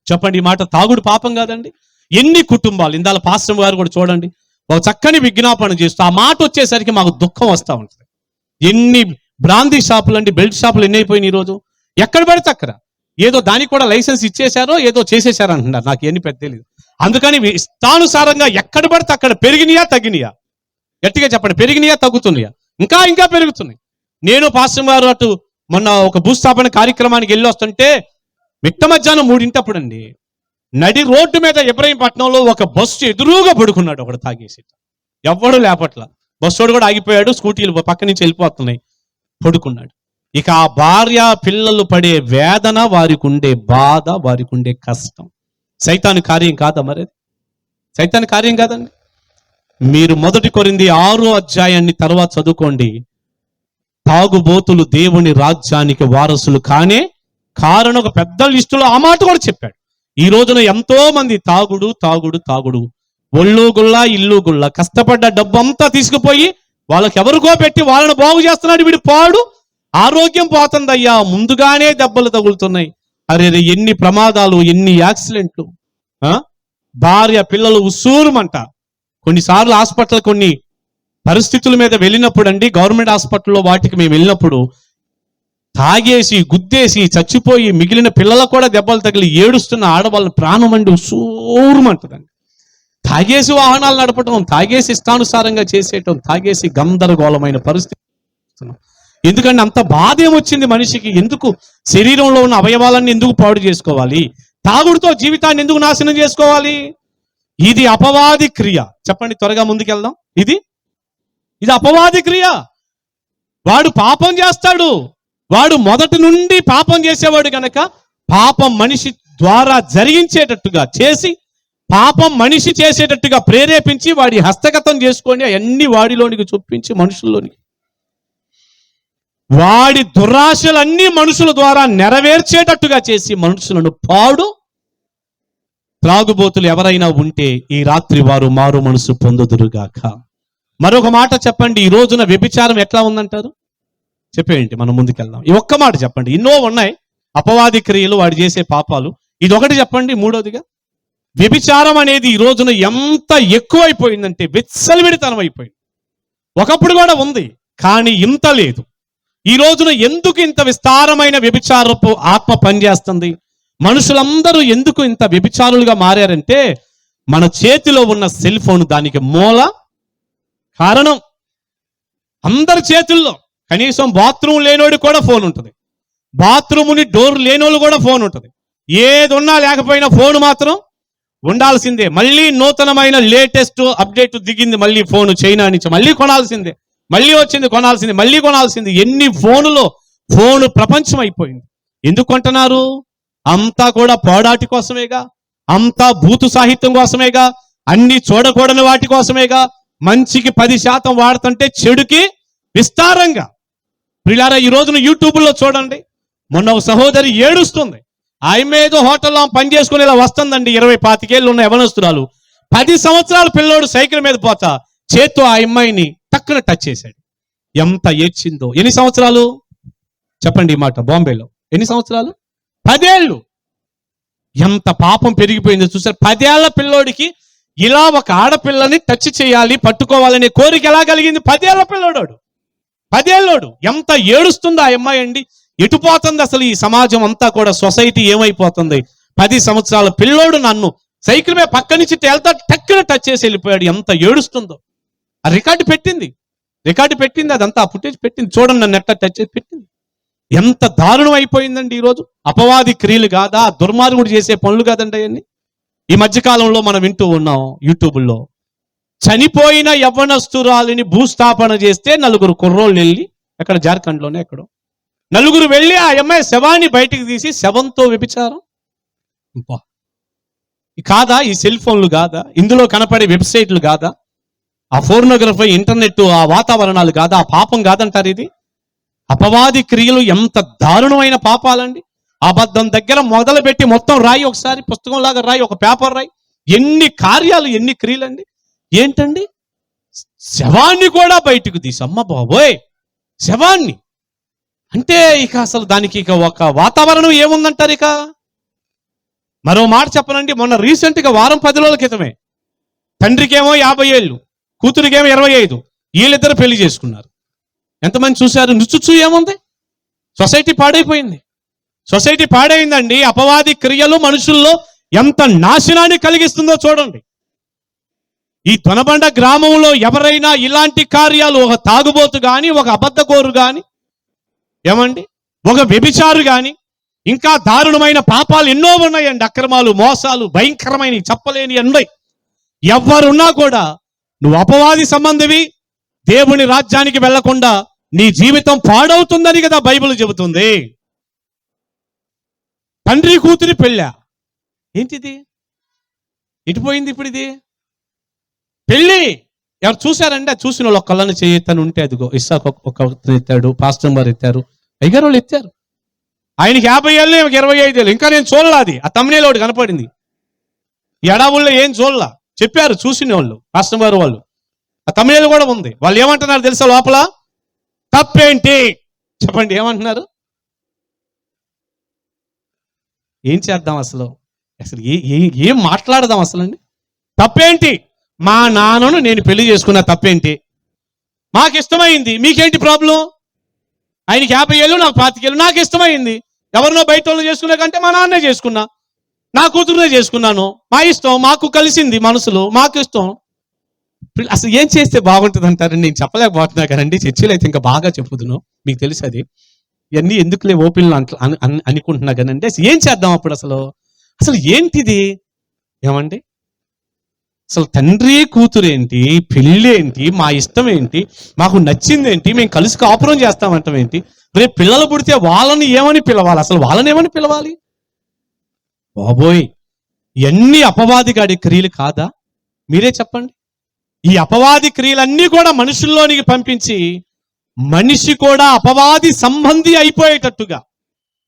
చెప్పండి ఈ మాట. తాగుడు పాపం కాదండి? ఎన్ని కుటుంబాలు, ఇందాల పాస్టర్ గారు కూడా చూడండి, ఒక చక్కని విజ్ఞాపన చేస్తూ ఆ మాట వచ్చేసరికి మాకు దుఃఖం వస్తూ ఉంటుంది. ఎన్ని బ్రాందీ షాపులు అండి, బెల్ట్ షాపులు ఎన్ని అయిపోయినాయి ఈరోజు. ఎక్కడ పడితే అక్కడ ఏదో దానికి కూడా లైసెన్స్ ఇచ్చేశారో ఏదో చేసేశారో అంటున్నారు, నాకు ఎన్ని పెద్ద తెలియదు. అందుకని ఇష్టానుసారంగా ఎక్కడ పడితే అక్కడ పెరిగినాయా తగ్గినాయా? గట్టిగా చెప్పండి, పెరిగినాయా తగ్గుతున్నాయా? ఇంకా పెరుగుతున్నాయి. నేను పాస్టర్ గారు అటు మొన్న ఒక భూస్థాపన కార్యక్రమానికి వెళ్ళి వస్తుంటే మిట్ట మధ్యాహ్నం 3 అండి, నడి రోడ్డు మీద ఇబ్రహీంపట్నంలో ఒక బస్సు ఎదురుగా పడుకున్నాడు ఒకడు తాగేసి. ఎవ్వడు లేపట్ల, బస్సోడు కూడా ఆగిపోయాడు, స్కూటీలు పక్క నుంచి వెళ్ళిపోతున్నాయి, పడుకున్నాడు. ఇక ఆ భార్య పిల్లలు పడే వేదన, వారికి ఉండే బాధ, వారికి ఉండే కష్టం సైతాను కార్యం కాదా? మరి సైతాను కార్యం కాదండి. మీరు 1 కొరింథీ 6వ అధ్యాయాన్ని తర్వాత చదువుకోండి. తాగుబోతులు దేవుని రాజ్యానికి వారసులు కారణం ఒక పెద్ద లిస్టులో ఆ మాట కూడా చెప్పాడు. ఈ రోజున ఎంతో మంది తాగుడు, ఒళ్ళు గుళ్ళ ఇల్లు గుళ్ళ, కష్టపడ్డ డబ్బు అంతా తీసుకుపోయి వాళ్ళకి ఎవరికో పెట్టి వాళ్ళని బాగు చేస్తున్నాడు. వీడు పాడు, ఆరోగ్యం పోతుందయ్యా, ముందుగానే దెబ్బలు తగులుతున్నాయి. అరే ఎన్ని ప్రమాదాలు, ఎన్ని యాక్సిడెంట్లు. భార్య పిల్లలు ఉస్సూరుమంట. కొన్నిసార్లు హాస్పిటల్ కొన్ని పరిస్థితుల మీద వెళ్ళినప్పుడు అండి, గవర్నమెంట్ హాస్పిటల్లో వాటికి మేము వెళ్ళినప్పుడు తాగేసి గుద్దేసి చచ్చిపోయి మిగిలిన పిల్లలకు కూడా దెబ్బలు తగిలి ఏడుస్తున్న ఆడవాళ్ళని ప్రాణం అండి ఉస్సూరుమంటదండి. తాగేసి వాహనాలు నడపటం, తాగేసి ఇష్టానుసారంగా చేసేయటం, తాగేసి గందరగోళమైన పరిస్థితి. ఎందుకంటే అంత బాధ ఏమొచ్చింది మనిషికి? ఎందుకు శరీరంలో ఉన్న అవయవాలన్నీ ఎందుకు పాడు చేసుకోవాలి? తాగుడుతో జీవితాన్ని ఎందుకు నాశనం చేసుకోవాలి? ఇది అపవాది క్రియ. చెప్పండి, త్వరగా ముందుకెళ్దాం. ఇది అపవాది క్రియ. వాడు పాపం చేస్తాడు. వాడు మొదటి నుండి పాపం చేసేవాడు గనక పాపం మనిషి ద్వారా జరిగించేటట్టుగా చేసి, పాపం మనిషి చేసేటట్టుగా ప్రేరేపించి, వాడి హస్తగతం చేసుకొని అవన్నీ వాడిలోనికి చొప్పించి మనుషుల్లోనికి వాడి దురాశలన్నీ మనుషుల ద్వారా నెరవేర్చేటట్టుగా చేసి మనుషులను పాడు త్రాగుబోతులు ఎవరైనా ఉంటే ఈ రాత్రి వారు మారు మనసు పొందుదురుగాక. మరొక మాట చెప్పండి, ఈ రోజున వ్యభిచారం ఎట్లా ఉందంటారు? చెప్పేయండి, మనం ముందుకెళ్దాం. ఈ ఒక్క మాట చెప్పండి. ఎన్నో ఉన్నాయి అపవాది క్రియలు, వాడు చేసే పాపాలు. ఇది ఒకటి చెప్పండి. మూడోదిగా, వ్యభిచారం అనేది ఈ రోజున ఎంత ఎక్కువైపోయిందంటే విచ్చలవిడితనం అయిపోయింది. ఒకప్పుడు కూడా ఉంది, కానీ ఇంత లేదు. ఈ రోజున ఎందుకు ఇంత విస్తారమైన వ్యభిచారపు ఆత్మ పనిచేస్తుంది? మనుషులందరూ ఎందుకు ఇంత వ్యభిచారులుగా మారారంటే మన చేతిలో ఉన్న సెల్ ఫోన్ దానికి మూల కారణం. అందరి చేతుల్లో కనీసం బాత్రూమ్ లేనోడు కూడా ఫోన్ ఉంటుంది, బాత్రూముని డోర్ లేనోళ్ళు కూడా ఫోన్ ఉంటుంది. ఏది ఉన్నా లేకపోయినా ఫోన్ మాత్రం ఉండాల్సిందే. మళ్ళీ నూతనమైన లేటెస్ట్ అప్డేట్ దిగింది, మళ్ళీ ఫోన్ చైనా నుంచి మళ్ళీ కొనాల్సిందే, మళ్ళీ వచ్చింది కొనాల్సింది, మళ్ళీ కొనాల్సింది. ఎన్ని ఫోనులో ఫోను ప్రపంచం అయిపోయింది. ఎందుకు కొంటున్నారు? అంతా కూడా పోడాటి కోసమేగా, అంతా బూతు సాహిత్యం కోసమేగా, అన్ని చూడకూడని వాటి కోసమేగా. మంచికి 10% వాడుతుంటే చెడుకి విస్తారంగా. ప్రియులారా, ఈ రోజున యూట్యూబ్లో చూడండి, మొన్న ఒక సహోదరి ఏడుస్తుంది. ఆమె ఏదో హోటల్లో పని చేసుకుని ఇలా వస్తుందండి, 20-25 ఏళ్ళు ఉన్న యవనస్తురాలు. 10 సంవత్సరాల పిల్లోడు సైకిల్ మీద పోతా చేత్తో ఆ అమ్మాయిని టక్కున టచ్ చేశాడు. ఎంత ఏడ్చిందో. ఎన్ని సంవత్సరాలు చెప్పండి ఈ మాట? బాంబేలో ఎన్ని సంవత్సరాలు? 10 ఏళ్ళు. ఎంత పాపం పెరిగిపోయిందో చూసారు. 10 ఏళ్ల పిల్లోడికి ఇలా ఒక ఆడపిల్లని టచ్ చేయాలి, పట్టుకోవాలనే కోరిక ఎలా కలిగింది? 10 ఏళ్ల పిల్లోడు, 10 ఏళ్ళోడు. ఎంత ఏడుస్తుందో ఆ అమ్మాయి అండి. ఎటుపోతుంది అసలు ఈ సమాజం అంతా కూడా? సొసైటీ ఏమైపోతుంది? 10 సంవత్సరాల పిల్లోడు నన్ను సైకిల్ మీద పక్క నుంచి వెళ్తా టక్కున టచ్ చేసి వెళ్ళిపోయాడు. ఎంత ఏడుస్తుందో. ఆ రికార్డు పెట్టింది, అదంతా ఫుటేజ్ పెట్టింది. చూడండి, నన్ను ఎట్లా టచ్ చేసి పెట్టింది. ఎంత దారుణం అయిపోయిందండి ఈరోజు. అపవాది క్రియలు కాదా? దుర్మార్గుడు చేసే పనులు కాదండి అవన్నీ. ఈ మధ్యకాలంలో మనం వింటూ ఉన్నాం యూట్యూబ్లో, చనిపోయిన యవ్వనస్తురాలిని భూస్థాపన చేస్తే 4 కుర్రోళ్ళు వెళ్ళి, ఎక్కడ జార్ఖండ్లోనే ఎక్కడో 4 వెళ్ళి ఆ అమ్మాయి శవాన్ని బయటికి తీసి శవంతో వ్యభిచారం. కాదా ఈ సెల్ ఫోన్లు? కాదా ఇందులో కనపడే వెబ్సైట్లు? కాదా ఆ ఫోర్నోగ్రఫీ, ఇంటర్నెట్, ఆ వాతావరణాలు? కాదా ఆ పాపం? కాదంటారు ఇది. అపవాది క్రియలు ఎంత దారుణమైన పాపాలండి. అబద్ధం దగ్గర మొదలుపెట్టి మొత్తం రాయి, ఒకసారి పుస్తకంలాగా రాయి, ఒక పేపర్ రాయి. ఎన్ని కార్యాలు, ఎన్ని క్రియలండి. ఏంటండి, శవాన్ని కూడా బయటకు తీసి, అమ్మ బాబోయ్, శవాన్ని అంటే ఇక అసలు దానికి ఇక ఒక వాతావరణం ఏముందంటారు? ఇక మరో మాట చెప్పనండి, మొన్న రీసెంట్గా వారం 10 రోజుల క్రితమే తండ్రికేమో 50 ఏళ్ళు, కూతురికేమో 25, వీళ్ళిద్దరు పెళ్లి చేసుకున్నారు. ఎంతమంది చూశారు? నుచ్చుచ్చు ఏముంది? సొసైటీ పాడైపోయింది. సొసైటీ పాడైందండి. అపవాది క్రియలు మనుషుల్లో ఎంత నాశనాన్ని కలిగిస్తుందో చూడండి. ఈ తొనబండ గ్రామంలో ఎవరైనా ఇలాంటి కార్యాలు, ఒక తాగుబోతు గాని, ఒక అబద్ధకోరు గాని, ఏమండి, ఒక వ్యభిచారు గాని, ఇంకా దారుణమైన పాపాలు ఎన్నో ఉన్నాయండి. అక్రమాలు, మోసాలు, భయంకరమైన చెప్పలేని ఉన్నాయి. ఎవరున్నా కూడా నువ్వు అపవాది సంబంధివి, దేవుని రాజ్యానికి వెళ్లకుండా నీ జీవితం పాడవుతుందని కదా బైబిల్ చెబుతుంది. తండ్రి కూతురి పెళ్ళా? ఏంటిది? ఎటుపోయింది ఇప్పుడు ఇది? పెళ్ళి ఎవరు చూశారండి? అది చూసిన వాళ్ళు ఒక్కళ్ళని చేయతను ఉంటే అదిగో ఇస్సాకు ఒక ఎత్తాడు, పాస్టర్ గారు ఎత్తారు, అయ్యగారు వాళ్ళు ఎత్తారు. ఆయనకి 50 ఏళ్ళు, 25 ఏళ్ళు. ఇంకా నేను చూడలాది. ఆ తమ్మునేలో ఒకటి కనపడింది. ఈ ఎడావుల్లో ఏం చూడలా, చెప్పారు చూసిన వాళ్ళు, పాస్టర్ గారు వాళ్ళు. ఆ తమ్మునేలు కూడా ఉంది. వాళ్ళు ఏమంటున్నారు తెలుసా? లోపల తప్పేంటి చెప్పండి, ఏమంటున్నారు? ఏం చేద్దాం అసలు? ఏం మాట్లాడదాం అసలు అండి? తప్పేంటి? మా నాన్నను నేను పెళ్లి చేసుకున్నా, తప్పేంటి? మాకు ఇష్టమైంది, మీకేంటి ప్రాబ్లం? ఆయనకి 50 ఏళ్ళు, నాకు 25 ఏళ్ళు, నాకు ఇష్టమైంది. ఎవరినో బయట వాళ్ళు చేసుకునే కంటే మా నాన్నే చేసుకున్నా, నా కూతురునే చేసుకున్నాను, మా ఇష్టం, మాకు కలిసింది మనసులో, మాకు ఇష్టం. అసలు ఏం చేస్తే బాగుంటుంది అంటారండి? నేను చెప్పలేకపోతున్నా కదండి. చర్చలు అయితే ఇంకా బాగా చెప్పుదును, మీకు తెలుసు అది. ఇవన్నీ ఎందుకులే ఓపెన్ అనుకుంటున్నా కదండి. అసలు ఏం చేద్దాం అప్పుడు? అసలు ఏంటిది? ఏమండి, అసలు తండ్రి కూతురేంటి, పెళ్ళేంటి, మా ఇష్టం ఏంటి, మాకు నచ్చిందేంటి, మేము కలిసి కాపురం చేస్తామంటాం ఏంటి, రేపు పిల్లలు పుడితే వాళ్ళని ఏమని పిలవాలి, అసలు వాళ్ళని ఏమని పిలవాలి? బాబోయ్, ఎన్ని అపవాది గాడి క్రియలు కాదా? మీరే చెప్పండి. ఈ అపవాది క్రియలన్నీ కూడా మనుషుల్లోనికి పంపించి మనిషి కూడా అపవాది సంబంధి అయిపోయేటట్టుగా,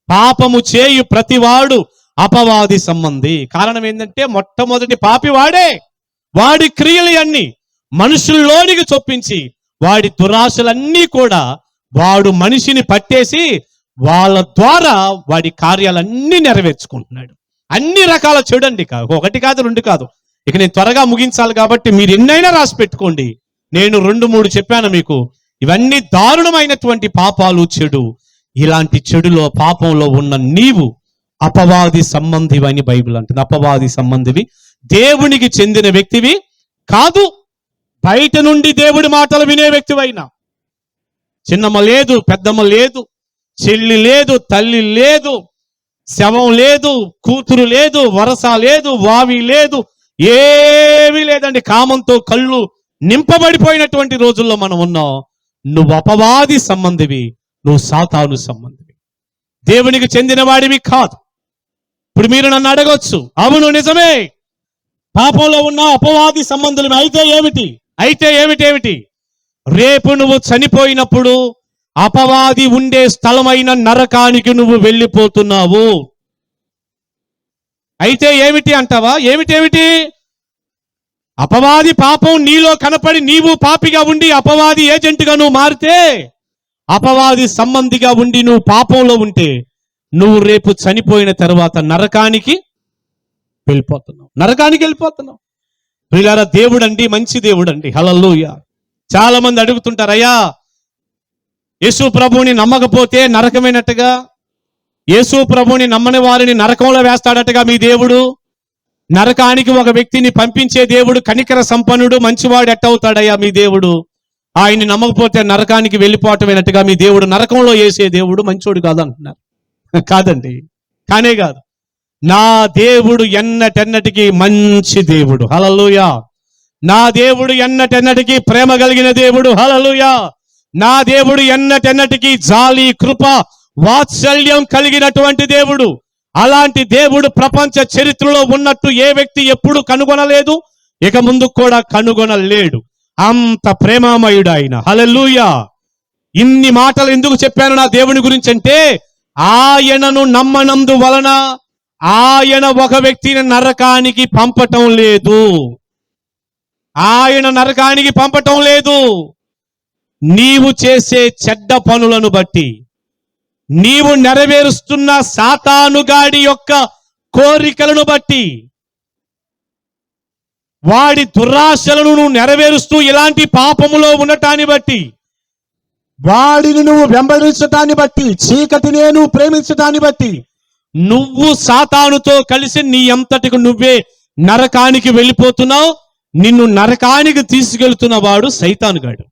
పాపము చేయు ప్రతివాడు అపవాది సంబంధి. కారణం ఏంటంటే మొట్టమొదటి పాపి వాడే. వాడి క్రియలు అన్ని మనుషుల్లోనికి చొప్పించి వాడి దురాశలన్నీ కూడా వాడు మనిషిని పట్టేసి వాళ్ళ ద్వారా వాడి కార్యాలన్నీ నెరవేర్చుకుంటున్నాడు. అన్ని రకాల చెడండి, ఒకటి కాదు రెండు కాదు. ఇక నేను త్వరగా ముగించాలి కాబట్టి మీరు ఎన్నైనా రాసి పెట్టుకోండి. నేను 2-3 చెప్పాను మీకు. ఇవన్నీ దారుణమైనటువంటి పాపాలు, చెడు. ఇలాంటి చెడులో, పాపంలో ఉన్న నీవు అపవాది సంబంధివి అని బైబిల్ అంటుంది. అపవాది సంబంధివి, దేవునికి చెందిన వ్యక్తివి కాదు. బయట నుండి దేవుడి మాటలు వినే వ్యక్తివైనా, చిన్నమ్మ లేదు, పెద్దమ్మ లేదు, చెల్లి లేదు, తల్లి లేదు, శవం లేదు, కూతురు లేదు, వరస లేదు, వావి లేదు, ఏమీ లేదండి. కామంతో కళ్ళు నింపబడిపోయినటువంటి రోజుల్లో మనం ఉన్నాం. నువ్వు అపవాది సంబంధివి, నువ్వు సాతాను సంబంధివి, దేవునికి చెందిన వాడివి కాదు. ఇప్పుడు మీరు నన్ను అడగొచ్చు, అవును నిజమే, పాపంలో ఉన్న అపవాది సంబంధులు అయితే ఏమిటి? రేపు నువ్వు చనిపోయినప్పుడు అపవాది ఉండే స్థలమైన నరకానికి నువ్వు వెళ్ళిపోతున్నావు. అయితే ఏమిటి అంటావా? ఏమిటి? అపవాది పాపం నీలో కనపడి నీవు పాపిగా ఉండి అపవాది ఏజెంట్గా నువ్వు మారితే, అపవాది సంబంధిగా ఉండి నువ్వు పాపంలో ఉంటే, నువ్వు రేపు చనిపోయిన తర్వాత నరకానికి వెళ్ళిపోతున్నావు. ప్రియులారా, దేవుడు అండి మంచి దేవుడు అండి. హల్లెలూయా. చాలా మంది అడుగుతుంటారు, అయ్యా యేసు ప్రభువుని నమ్మకపోతే నరకమైనట్టుగా, యేసు ప్రభువుని నమ్మని వారిని నరకంలో వేస్తాడటగా మీ దేవుడు. నరకానికి ఒక వ్యక్తిని పంపించే దేవుడు కనికర సంపన్నుడు, మంచివాడు ఎట్టవుతాడయ్యా మీ దేవుడు? ఆయన్ని నమ్మకపోతే నరకానికి వెళ్ళిపోవటమైనట్టుగా మీ దేవుడు నరకంలో వేసే దేవుడు మంచోడు కాదు అంటున్నారు. కాదండి, కానే కాదు. నా దేవుడు ఎన్నటెన్నటికీ మంచి దేవుడు. హల్లెలూయా. నా దేవుడు ఎన్నటెన్నటికీ ప్రేమ కలిగిన దేవుడు. హల్లెలూయా. నా దేవుడు ఎన్నటెన్నటికీ జాలి, కృప, వాత్సల్యం కలిగినటువంటి దేవుడు. అలాంటి దేవుడు ప్రపంచ చరిత్రలో ఉన్నట్టు ఏ వ్యక్తి ఎప్పుడు కనుగొనలేదు, ఇక ముందు కూడా కనుగొనలేడు. అంత ప్రేమామయుడు ఆయన. హల్లెలూయా. ఇన్ని మాటలు ఎందుకు చెప్పాను నా దేవుని గురించి అంటే, ఆయనను నమ్మనందు వలన ఆయన ఒక వ్యక్తిని నరకానికి పంపటం లేదు. ఆయన నరకానికి పంపటం లేదు. నీవు చేసే చెడ్డ పనులను బట్టి, నీవు నెరవేరుస్తున్న సాతానుగాడి యొక్క కోరికలను బట్టి, వాడి దురాశలను నువ్వు నెరవేరుస్తూ ఇలాంటి పాపములో ఉండటాన్ని బట్టి, వాడిని నువ్వు వెంబడించటాన్ని బట్టి, చీకటిని నువ్వు ప్రేమించటాన్ని బట్టి, నువ్వు సాతానుతో కలిసి నీ అంతటికి నువ్వే నరకానికి వెళ్ళిపోతున్నావు. నిన్ను నరకానికి తీసుకెళ్తున్న వాడు సైతానుగాడు.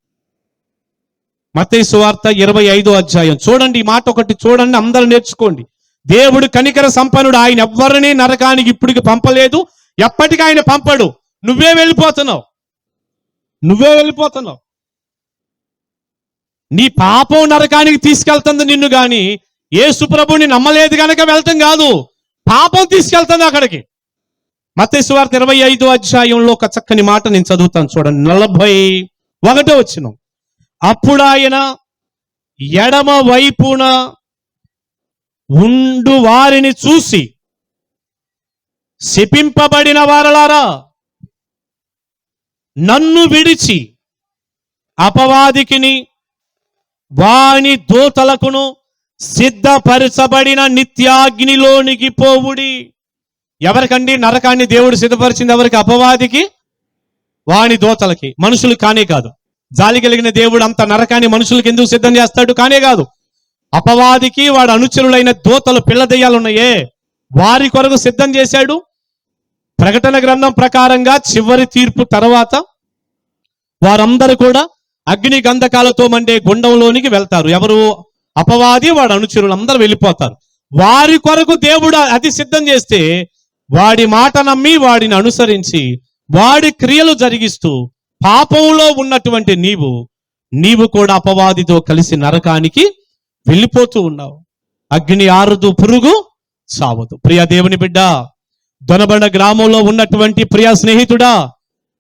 మత్తయి సువార్త 25వ అధ్యాయం చూడండి. ఈ మాట ఒకటి చూడండి, అందరూ నేర్చుకోండి. దేవుడు కనికర సంపన్నుడు. ఆయన ఎవ్వరినీ నరకానికి ఇప్పటికి పంపలేదు, ఎప్పటికీ ఆయన పంపడు. నువ్వే వెళ్ళిపోతున్నావు. నీ పాపం నరకానికి తీసుకెళ్తుంది నిన్ను. గాని యేసు ప్రభువుని నమ్మలేదు గనక వెళ్తాం కాదు, పాపం తీసుకెళ్తుంది అక్కడికి. మత్తయి సువార్త 25వ అధ్యాయంలో ఒక చక్కని మాట నేను చదువుతాను చూడండి. 41వ వచనం. అప్పుడు ఆయన ఎడమ వైపున ఉండు వారిని చూసి, శపింపబడిన వారలారా, నన్ను విడిచి అపవాదికిని వాని దూతలకును సిద్ధపరచబడిన నిత్యాగ్నిలోనికి పోవుడి. ఎవరికండి నరకాన్ని దేవుడు సిద్ధపరిచింది? ఎవరికి? అపవాదికి, వాని దూతలకి. మనుషులు కానే కాదు. జాలి కలిగిన దేవుడు అంత నరకాన్ని మనుషులకు ఎందుకు సిద్ధం చేస్తాడు? కానే కాదు. అపవాదికి వాడు అనుచరులైన దూతలు, పిల్ల దెయ్యాలున్నాయే, వారి కొరకు సిద్ధం చేశాడు. ప్రకటన గ్రంథం ప్రకారంగా చివరి తీర్పు తర్వాత వారందరూ కూడా అగ్ని గంధకాలతో మండే గుండంలోనికి వెళ్తారు. ఎవరు? అపవాది, వాడు అనుచరులు అందరూ వెళ్ళిపోతారు. వారి కొరకు దేవుడు అది సిద్ధం చేస్తే, వాడి మాట నమ్మి వాడిని అనుసరించి వాడి క్రియలు జరిగిస్తూ పాపంలో ఉన్నటువంటి నీవు కూడా అపవాదితో కలిసి నరకానికి వెళ్ళిపోతూ ఉన్నావు. అగ్ని ఆరదు, పురుగు సావదు. ప్రియ దేవుని బిడ్డ, దొనబండ గ్రామంలో ఉన్నటువంటి ప్రియ స్నేహితుడా,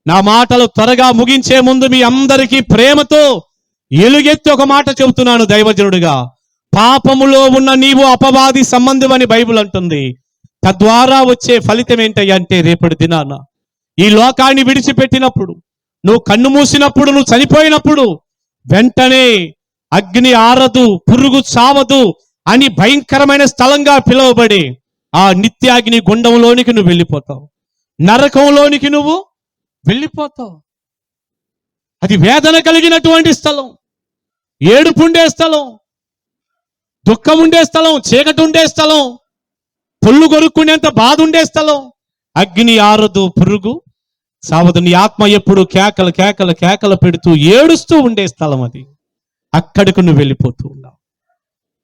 నా మాటలు త్వరగా ముగించే ముందు మీ అందరికీ ప్రేమతో ఎలుగెత్తి ఒక మాట చెబుతున్నాను దైవజనుడిగా. పాపములో ఉన్న నీవు అపవాది సంబంధమని బైబిల్ అంటుంది. తద్వారా వచ్చే ఫలితం ఏంటంటే, రేపటి దినాన ఈ లోకాన్ని విడిచిపెట్టినప్పుడు, నువ్వు కన్ను మూసినప్పుడు, నువ్వు చనిపోయినప్పుడు వెంటనే అగ్ని ఆరదు, పురుగు చావదు అని భయంకరమైన స్థలంగా పిలువబడి ఆ నిత్యాగ్ని గుండంలోనికి నువ్వు వెళ్ళిపోతావు. నరకంలోనికి నువ్వు వెళ్ళిపోతావు. అది వేదన కలిగినటువంటి స్థలం, ఏడుపు ఉండే స్థలం, దుఃఖం ఉండే స్థలం, చీకటి ఉండే స్థలం, పొల్లు కొరుక్కునేంత బాధ ఉండే స్థలం. అగ్ని ఆరదు, పురుగు సావదు. నీ ఆత్మ ఎప్పుడు కేకలు కేకలు కేకలు పెడుతూ ఏడుస్తూ ఉండే స్థలం అది. అక్కడికి నువ్వు వెళ్ళిపోతూ ఉన్నావు.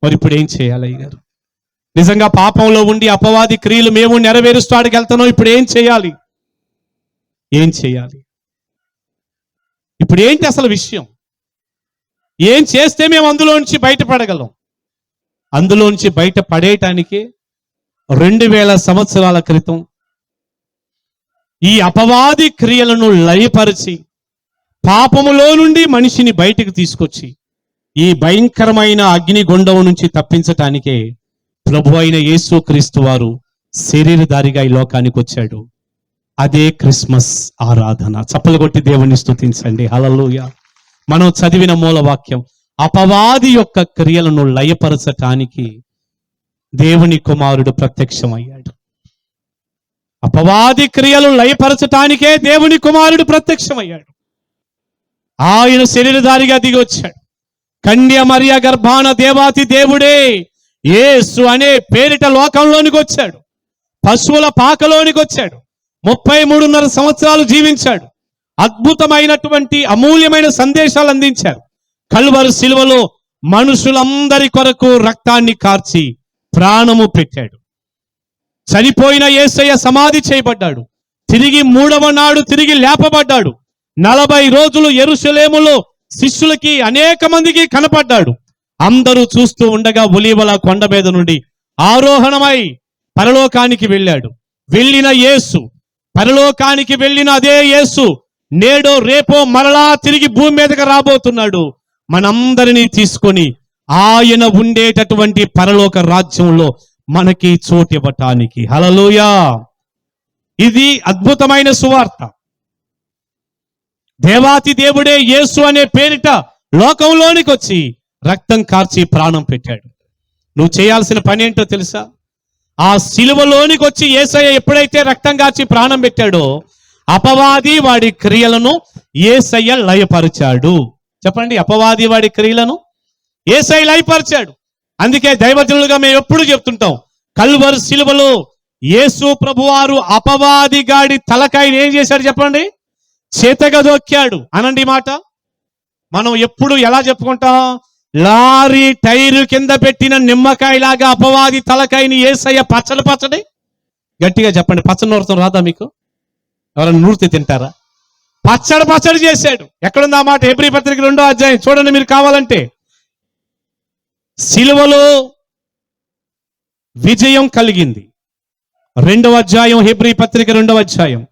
మరి ఇప్పుడు ఏం చేయాలి అయ్యగారు? నిజంగా పాపంలో ఉండి అపవాది క్రియలు మేము నెరవేరుస్తూ ఆడికి వెళ్తున్నాం. ఇప్పుడు ఏం చేయాలి? ఏం చేయాలి? ఇప్పుడు ఏంటి అసలు విషయం? ఏం చేస్తే మేము అందులోంచి బయటపడగలం? అందులోంచి బయట పడేయటానికి 2000 సంవత్సరాల క్రితం ఈ అపవాది క్రియలను లయపరిచి పాపములో నుండి మనిషిని బయటికి తీసుకొచ్చి ఈ భయంకరమైన అగ్నిగుండం నుంచి తప్పించటానికే ప్రభు అయిన యేసుక్రీస్తు వారు శరీరధారిగా ఈ లోకానికి వచ్చాడు. అదే క్రిస్మస్ ఆరాధన. చప్పలు కొట్టి దేవుని స్తుతించండి. హల్లెలూయా. మనం చదివిన మూలవాక్యం, అపవాది యొక్క క్రియలను లయపరచటానికి దేవుని కుమారుడు ప్రత్యక్షమయ్యాడు. అపవాది క్రియలు లయపరచటానికే దేవుని కుమారుడు ప్రత్యక్షమయ్యాడు. ఆయన శరీరధారిగా దిగి వచ్చాడు. కన్య మరియ గర్భాన దేవాతి దేవుడే యేసు అనే పేరిట లోకంలోనికి వచ్చాడు. పశువుల పాకలోనికి వచ్చాడు. 33.5 సంవత్సరాలు జీవించాడు. అద్భుతమైనటువంటి అమూల్యమైన సందేశాలు అందించాడు. కల్వరి శిలువలో మనుషులందరి కొరకు రక్తాన్ని కార్చి ప్రాణము పెట్టాడు. చనిపోయిన యేసయ్య సమాధి చేయబడ్డాడు. తిరిగి 3వ నాడు తిరిగి లేపబడ్డాడు. 40 రోజులు యెరూషలేములో శిష్యులకి అనేక మందికి కనపడ్డాడు. అందరూ చూస్తూ ఉండగా ఒలీవల కొండ మీద నుండి ఆరోహణమై పరలోకానికి వెళ్ళాడు. వెళ్ళిన యేసు, పరలోకానికి వెళ్ళిన అదే యేసు నేడో రేపో మరలా తిరిగి భూమి మీదకి రాబోతున్నాడు. మనందరినీ తీసుకొని ఆయన ఉండేటటువంటి పరలోక రాజ్యంలో మనకి చోటు ఇవ్వటానికి. హల్లెలూయా. ఇది అద్భుతమైన సువార్త. దేవాతి దేవుడే యేసు అనే పేరిట లోకంలోనికి వచ్చి రక్తం కార్చి ప్రాణం పెట్టాడు. నువ్వు చేయాల్సిన పని ఏంటో తెలుసా? ఆ శిలువలోనికి వచ్చి యేసయ్య ఎప్పుడైతే రక్తం కార్చి ప్రాణం పెట్టాడో అపవాది వాడి క్రియలను యేసయ్య లయపరిచాడు. చెప్పండి, అపవాది వాడి క్రియలను యేసయ్య లయపరిచాడు. అందుకే దైవజనులుగా మేము ఎప్పుడు చెప్తుంటాం, కల్వరి శిలువలో యేసు ప్రభువారు అపవాది గాడి తలకాయని ఏం చేశాడు చెప్పండి? చేతగదొక్కాడు. అనండి మాట. మనం ఎప్పుడు ఎలా చెప్పుకుంటాం? లారీ టైరు కింద పెట్టిన నిమ్మకాయలాగా అపవాది తలకాయని యేసయ్య పచ్చడి. గట్టిగా చెప్పండి, పచ్చడి నూరతం రాదా మీకు? ఎవరైనా నూరితే తింటారా? పచ్చడి చేశాడు. ఎక్కడుంది ఆ మాట? హెబ్రీ పత్రిక 2వ అధ్యాయం చూడండి మీరు కావాలంటే. శిలువలో విజయం కలిగింది. 2వ అధ్యాయం, హెబ్రీ పత్రిక 2వ అధ్యాయం.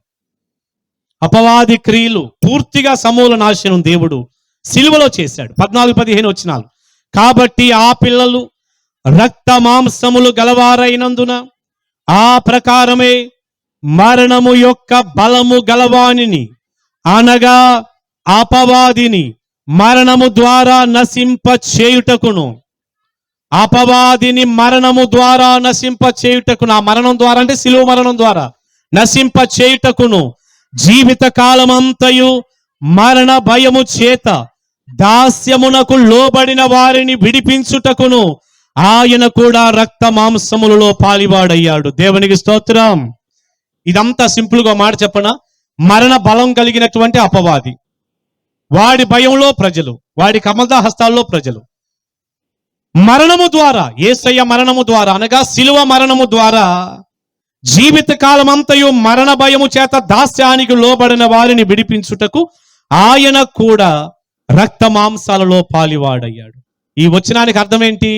అపవాది క్రియలు పూర్తిగా సమూల నాశనం దేవుడు శిలువలో చేశాడు. 14-15 వచనాలు. కాబట్టి ఆ పిల్లలు రక్త మాంసములు గలవారైనందున ఆ ప్రకారమే మరణము యొక్క బలము గలవానిని, అనగా అపవాదిని మరణము ద్వారా నశింప చేయుటకును, అపవాదిని మరణము ద్వారా నశింప చేయుటకును, ఆ మరణం ద్వారా అంటే శిలువ మరణం ద్వారా నశింప చేయుటకును, జీవిత కాలమంతయు మరణ భయము చేత దాస్యమునకు లోబడిన వారిని విడిపించుటకును ఆయన కూడా రక్త మాంసములలో పాలివాడయ్యాడు. దేవునికి స్తోత్రం. ఇదంతా సింపుల్ గా మాట చెప్పనా? మరణ బలం కలిగినటువంటి అపవాది, వాడి భయంలో ప్రజలు, వాడి కమల హస్తాల్లో ప్రజలు, మరణము ద్వారా, యేసయ్య మరణము ద్వారా అనగా శిలువ మరణము ద్వారా జీవిత కాలమంతయు మరణ భయము చేత దాస్యానికి లోబడిన వారిని విడిపించుటకు ఆయన కూడా రక్త మాంసాలలో పాలివాడయ్యాడు. ఈ వచనానికి అర్థం ఏంటి?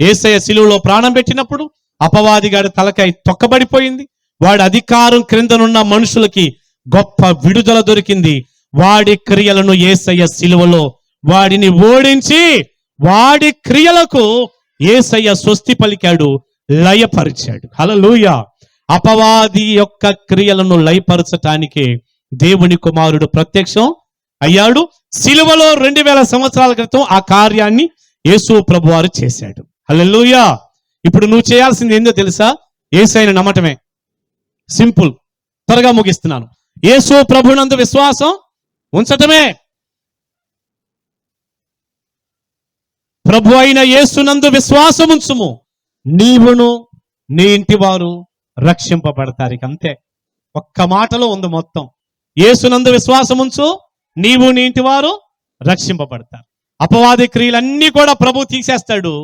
యేసయ్య శిలువలో ప్రాణం పెట్టినప్పుడు అపవాదిగాడి తలకాయ తొక్కబడిపోయింది. వాడి అధికారం క్రిందనున్న మనుషులకి గొప్ప విడుదల దొరికింది. వాడి క్రియలను యేసయ్య శిలువలో వాడిని ఓడించి వాడి క్రియలకు యేసయ్య స్వస్తి పలికాడు, లయపరిచాడు. హల్లెలూయా. అపవాది యొక్క క్రియలను లయపరచటానికే దేవుని కుమారుడు ప్రత్యక్షం అయ్యాడు. శిలువలో 2000 సంవత్సరాల క్రితం ఆ కార్యాన్ని యేసు ప్రభువారు చేశాడు. హల్లెలూయా. ఇప్పుడు నువ్వు చేయాల్సింది ఏందో తెలుసా? యేసయ్యను నమ్మటమే. సింపుల్. త్వరగా ముగిస్తున్నాను. యేసు ప్రభునందు విశ్వాసం ఉంచటమే. ప్రభు అయిన యేసునందు విశ్వాసం ఉంచుము, నీవును నీ ఇంటి వారు రక్షింపబడతారు. ఇక అంతే. ఒక్క మాటలో ఉంది మొత్తం. యేసునందు విశ్వాసం ఉంచు, నీవు నీ ఇంటి వారు రక్షింపబడతారు. అపవాది క్రియలన్నీ కూడా ప్రభు తీసేస్తాడు.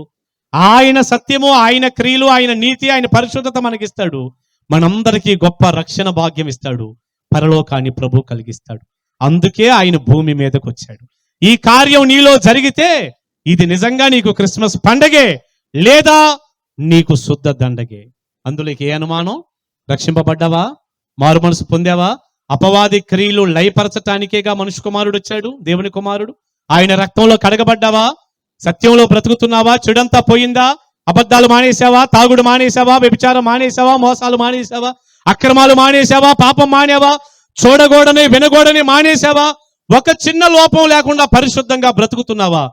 ఆయన సత్యము, ఆయన క్రియలు, ఆయన నీతి, ఆయన పరిశుద్ధత మనకిస్తాడు. మనందరికీ గొప్ప రక్షణ భాగ్యం ఇస్తాడు. పరలోకాన్ని ప్రభు కలిగిస్తాడు. అందుకే ఆయన భూమి మీదకి వచ్చాడు. ఈ కార్యం నీలో జరిగితే ఇది నిజంగా నీకు క్రిస్మస్ పండగే, లేదా నీకు శుద్ధ దండగే. అందులోకి ఏ అనుమానం? రక్షింపబడ్డావా? మారు మనసు పొందావా? అపవాది క్రియలు లయపరచటానికేగా మనుషు కుమారుడు వచ్చాడు, దేవుని కుమారుడు. ఆయన రక్తంలో కడగబడ్డావా? సత్యంలో బ్రతుకుతున్నావా? చెడంతా పోయిందా? అబద్ధాలు మానేసావా? తాగుడు మానేసావా? వ్యభిచారం మానేసావా? మోసాలు మానేసావా? అక్రమాలు మానేసావా? పాపం మానేవా? చూడగోడని వినగోడని మానేసావా? ఒక చిన్న లోపం లేకుండా పరిశుద్ధంగా బ్రతుకుతున్నావా?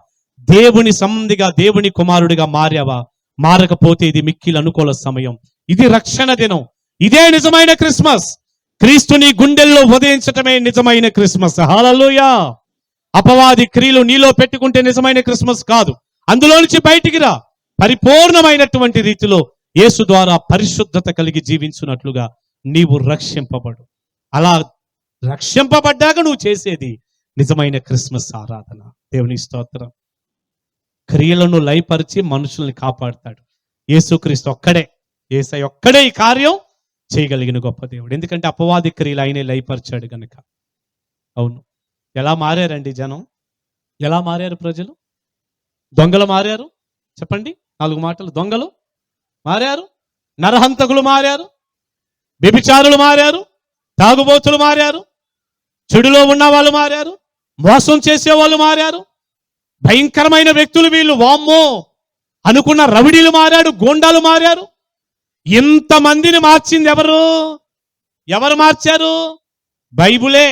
దేవుని సంబంధిగా, దేవుని కుమారుడిగా మారావా? మారకపోతే ఇది మిక్కిలి అనుకూల సమయం. ఇది రక్షణ దినం. ఇదే నిజమైన క్రిస్మస్. క్రీస్తుని గుండెల్లో ఉదయించటమే నిజమైన క్రిస్మస్. హల్లెలూయా. అపవాది క్రియలు నీలో పెట్టుకుంటే నిజమైన క్రిస్మస్ కాదు. అందులో నుంచి బయటికి రా. పరిపూర్ణమైనటువంటి రీతిలో యేసు ద్వారా పరిశుద్ధత కలిగి జీవించున్నట్లుగా నీవు రక్షింపబడు. అలా రక్షింపబడ్డాక నువ్వు చేసేది నిజమైన క్రిస్మస్ ఆరాధన. దేవుని స్తోత్రం. క్రియలను లయపరిచి మనుషుల్ని కాపాడుతాడు యేసుక్రీస్తు ఒక్కడే. యేసయ్య ఒక్కడే ఈ కార్యం చేయగలిగిన గొప్ప దేవుడు. ఎందుకంటే అపవాది క్రియలు ఆయనే లయపరిచాడు గనుక. అవును. ఎలా మారారండి జనం? ఎలా మారారు ప్రజలు? దొంగలు మారారు. చెప్పండి 4 మాటలు. దొంగలు మారారు, నరహంతకులు మారారు, వ్యభిచారులు మారారు, తాగుబోతులు మారారు, చెడులో ఉన్న వాళ్ళు మారారు, మోసం చేసే వాళ్ళు మారారు, భయంకరమైన వ్యక్తులు వీళ్ళు, వామ్మో అనుకున్న రవిడీలు మారాడు, గోండాలు మారారు. ఇంతమందిని మార్చింది ఎవరు? ఎవరు మార్చారు? బైబులే,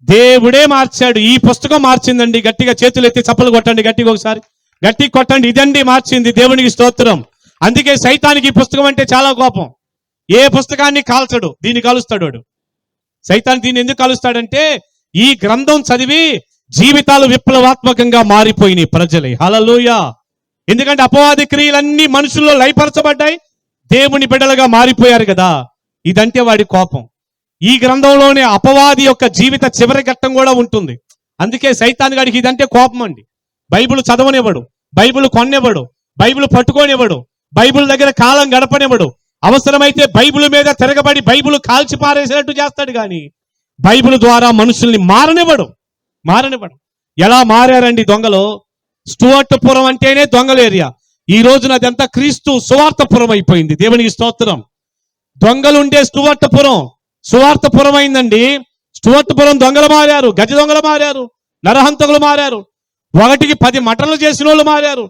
దేవుడే మార్చాడు. ఈ పుస్తకం మార్చిందండి. గట్టిగా చేతులు ఎత్తి చప్పలు కొట్టండి. గట్టిగా ఒకసారి గట్టి కొట్టండి. ఇదండి మార్చింది. దేవునికి స్తోత్రం. అందుకే సైతానికి ఈ పుస్తకం అంటే చాలా కోపం. ఏ పుస్తకాన్ని కాల్చడు, దీన్ని కాలుస్తాడు వాడు. సైతాన్ దీన్ని ఎందుకు కాలుస్తాడంటే ఈ గ్రంథం చదివి జీవితాలు విప్లవాత్మకంగా మారిపోయినాయి ప్రజలే. హల్లెలూయా. ఎందుకంటే అపవాది క్రియలన్నీ మనుషుల్లో లయపరచబడ్డాయి, దేవుని బిడ్డలుగా మారిపోయారు కదా. ఇదంటే వాడి కోపం. ఈ గ్రంథంలోనే అపవాది యొక్క జీవిత చివరి ఘట్టం కూడా ఉంటుంది. అందుకే సైతాన్ గాడికి ఇదంటే కోపం అండి. బైబిల్ చదవనివ్వడు, బైబిల్ కొనివ్వడు, బైబిల్ పట్టుకోనివ్వడు, బైబిల్ దగ్గర కాలం గడపనివ్వడు. అవసరమైతే బైబిల్ మీద తిరగబడి బైబిల్ కాల్చి పారేసినట్టు చేస్తాడు కానీ బైబిల్ ద్వారా మనుషుల్ని మారనివ్వడు. ఎలా మారారండి దొంగలు? స్టువర్ట్పురం అంటేనే దొంగల ఏరియా. ఈ రోజున అదంతా క్రీస్తు సువార్తపురం అయిపోయింది. దేవునికి స్తోత్రం. దొంగలుండే స్టువర్ట్పురం సువార్తపురం అయిందండి. స్టువర్ట్పురం దొంగలు మారారు, గజ దొంగలు మారారు, నరహంతకులు మారారు, 1కి 10 మటన్లు చేసిన వాళ్ళు మారారు.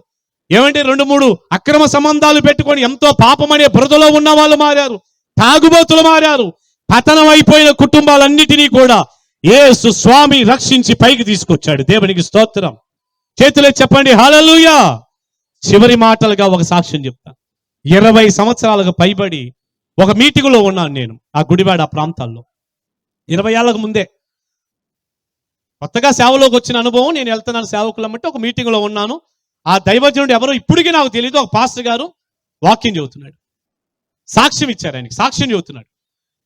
ఏమంటే 2-3 అక్రమ సంబంధాలు పెట్టుకొని ఎంతో పాపమనే బురదలో ఉన్న వాళ్ళు మారారు, తాగుబోతులు మారారు. పతనం అయిపోయిన కుటుంబాలన్నిటినీ కూడా యేసు స్వామి రక్షించి పైకి తీసుకొచ్చాడు. దేవునికి స్తోత్రం. చేతులే చెప్పండి హల్లెలూయా. చివరి మాటలుగా ఒక సాక్ష్యం చెప్తా. 20 సంవత్సరాలకు పైబడి ఒక మీటింగులో ఉన్నాను నేను, ఆ గుడివాడ ప్రాంతాల్లో. 20 ఏళ్లకు ముందే కొత్తగా సేవలోకి వచ్చిన అనుభవం. నేను వెళ్తున్నాను సేవకులమ్మంటే ఒక మీటింగ్లో ఉన్నాను. ఆ దైవజనుడు ఎవరో ఇప్పటికీ నాకు తెలియదు. ఒక పాస్టర్ గారు వాక్యం చెబుతున్నాడు, సాక్ష్యం ఇచ్చారు. ఆయనకి సాక్ష్యం చెబుతున్నాడు.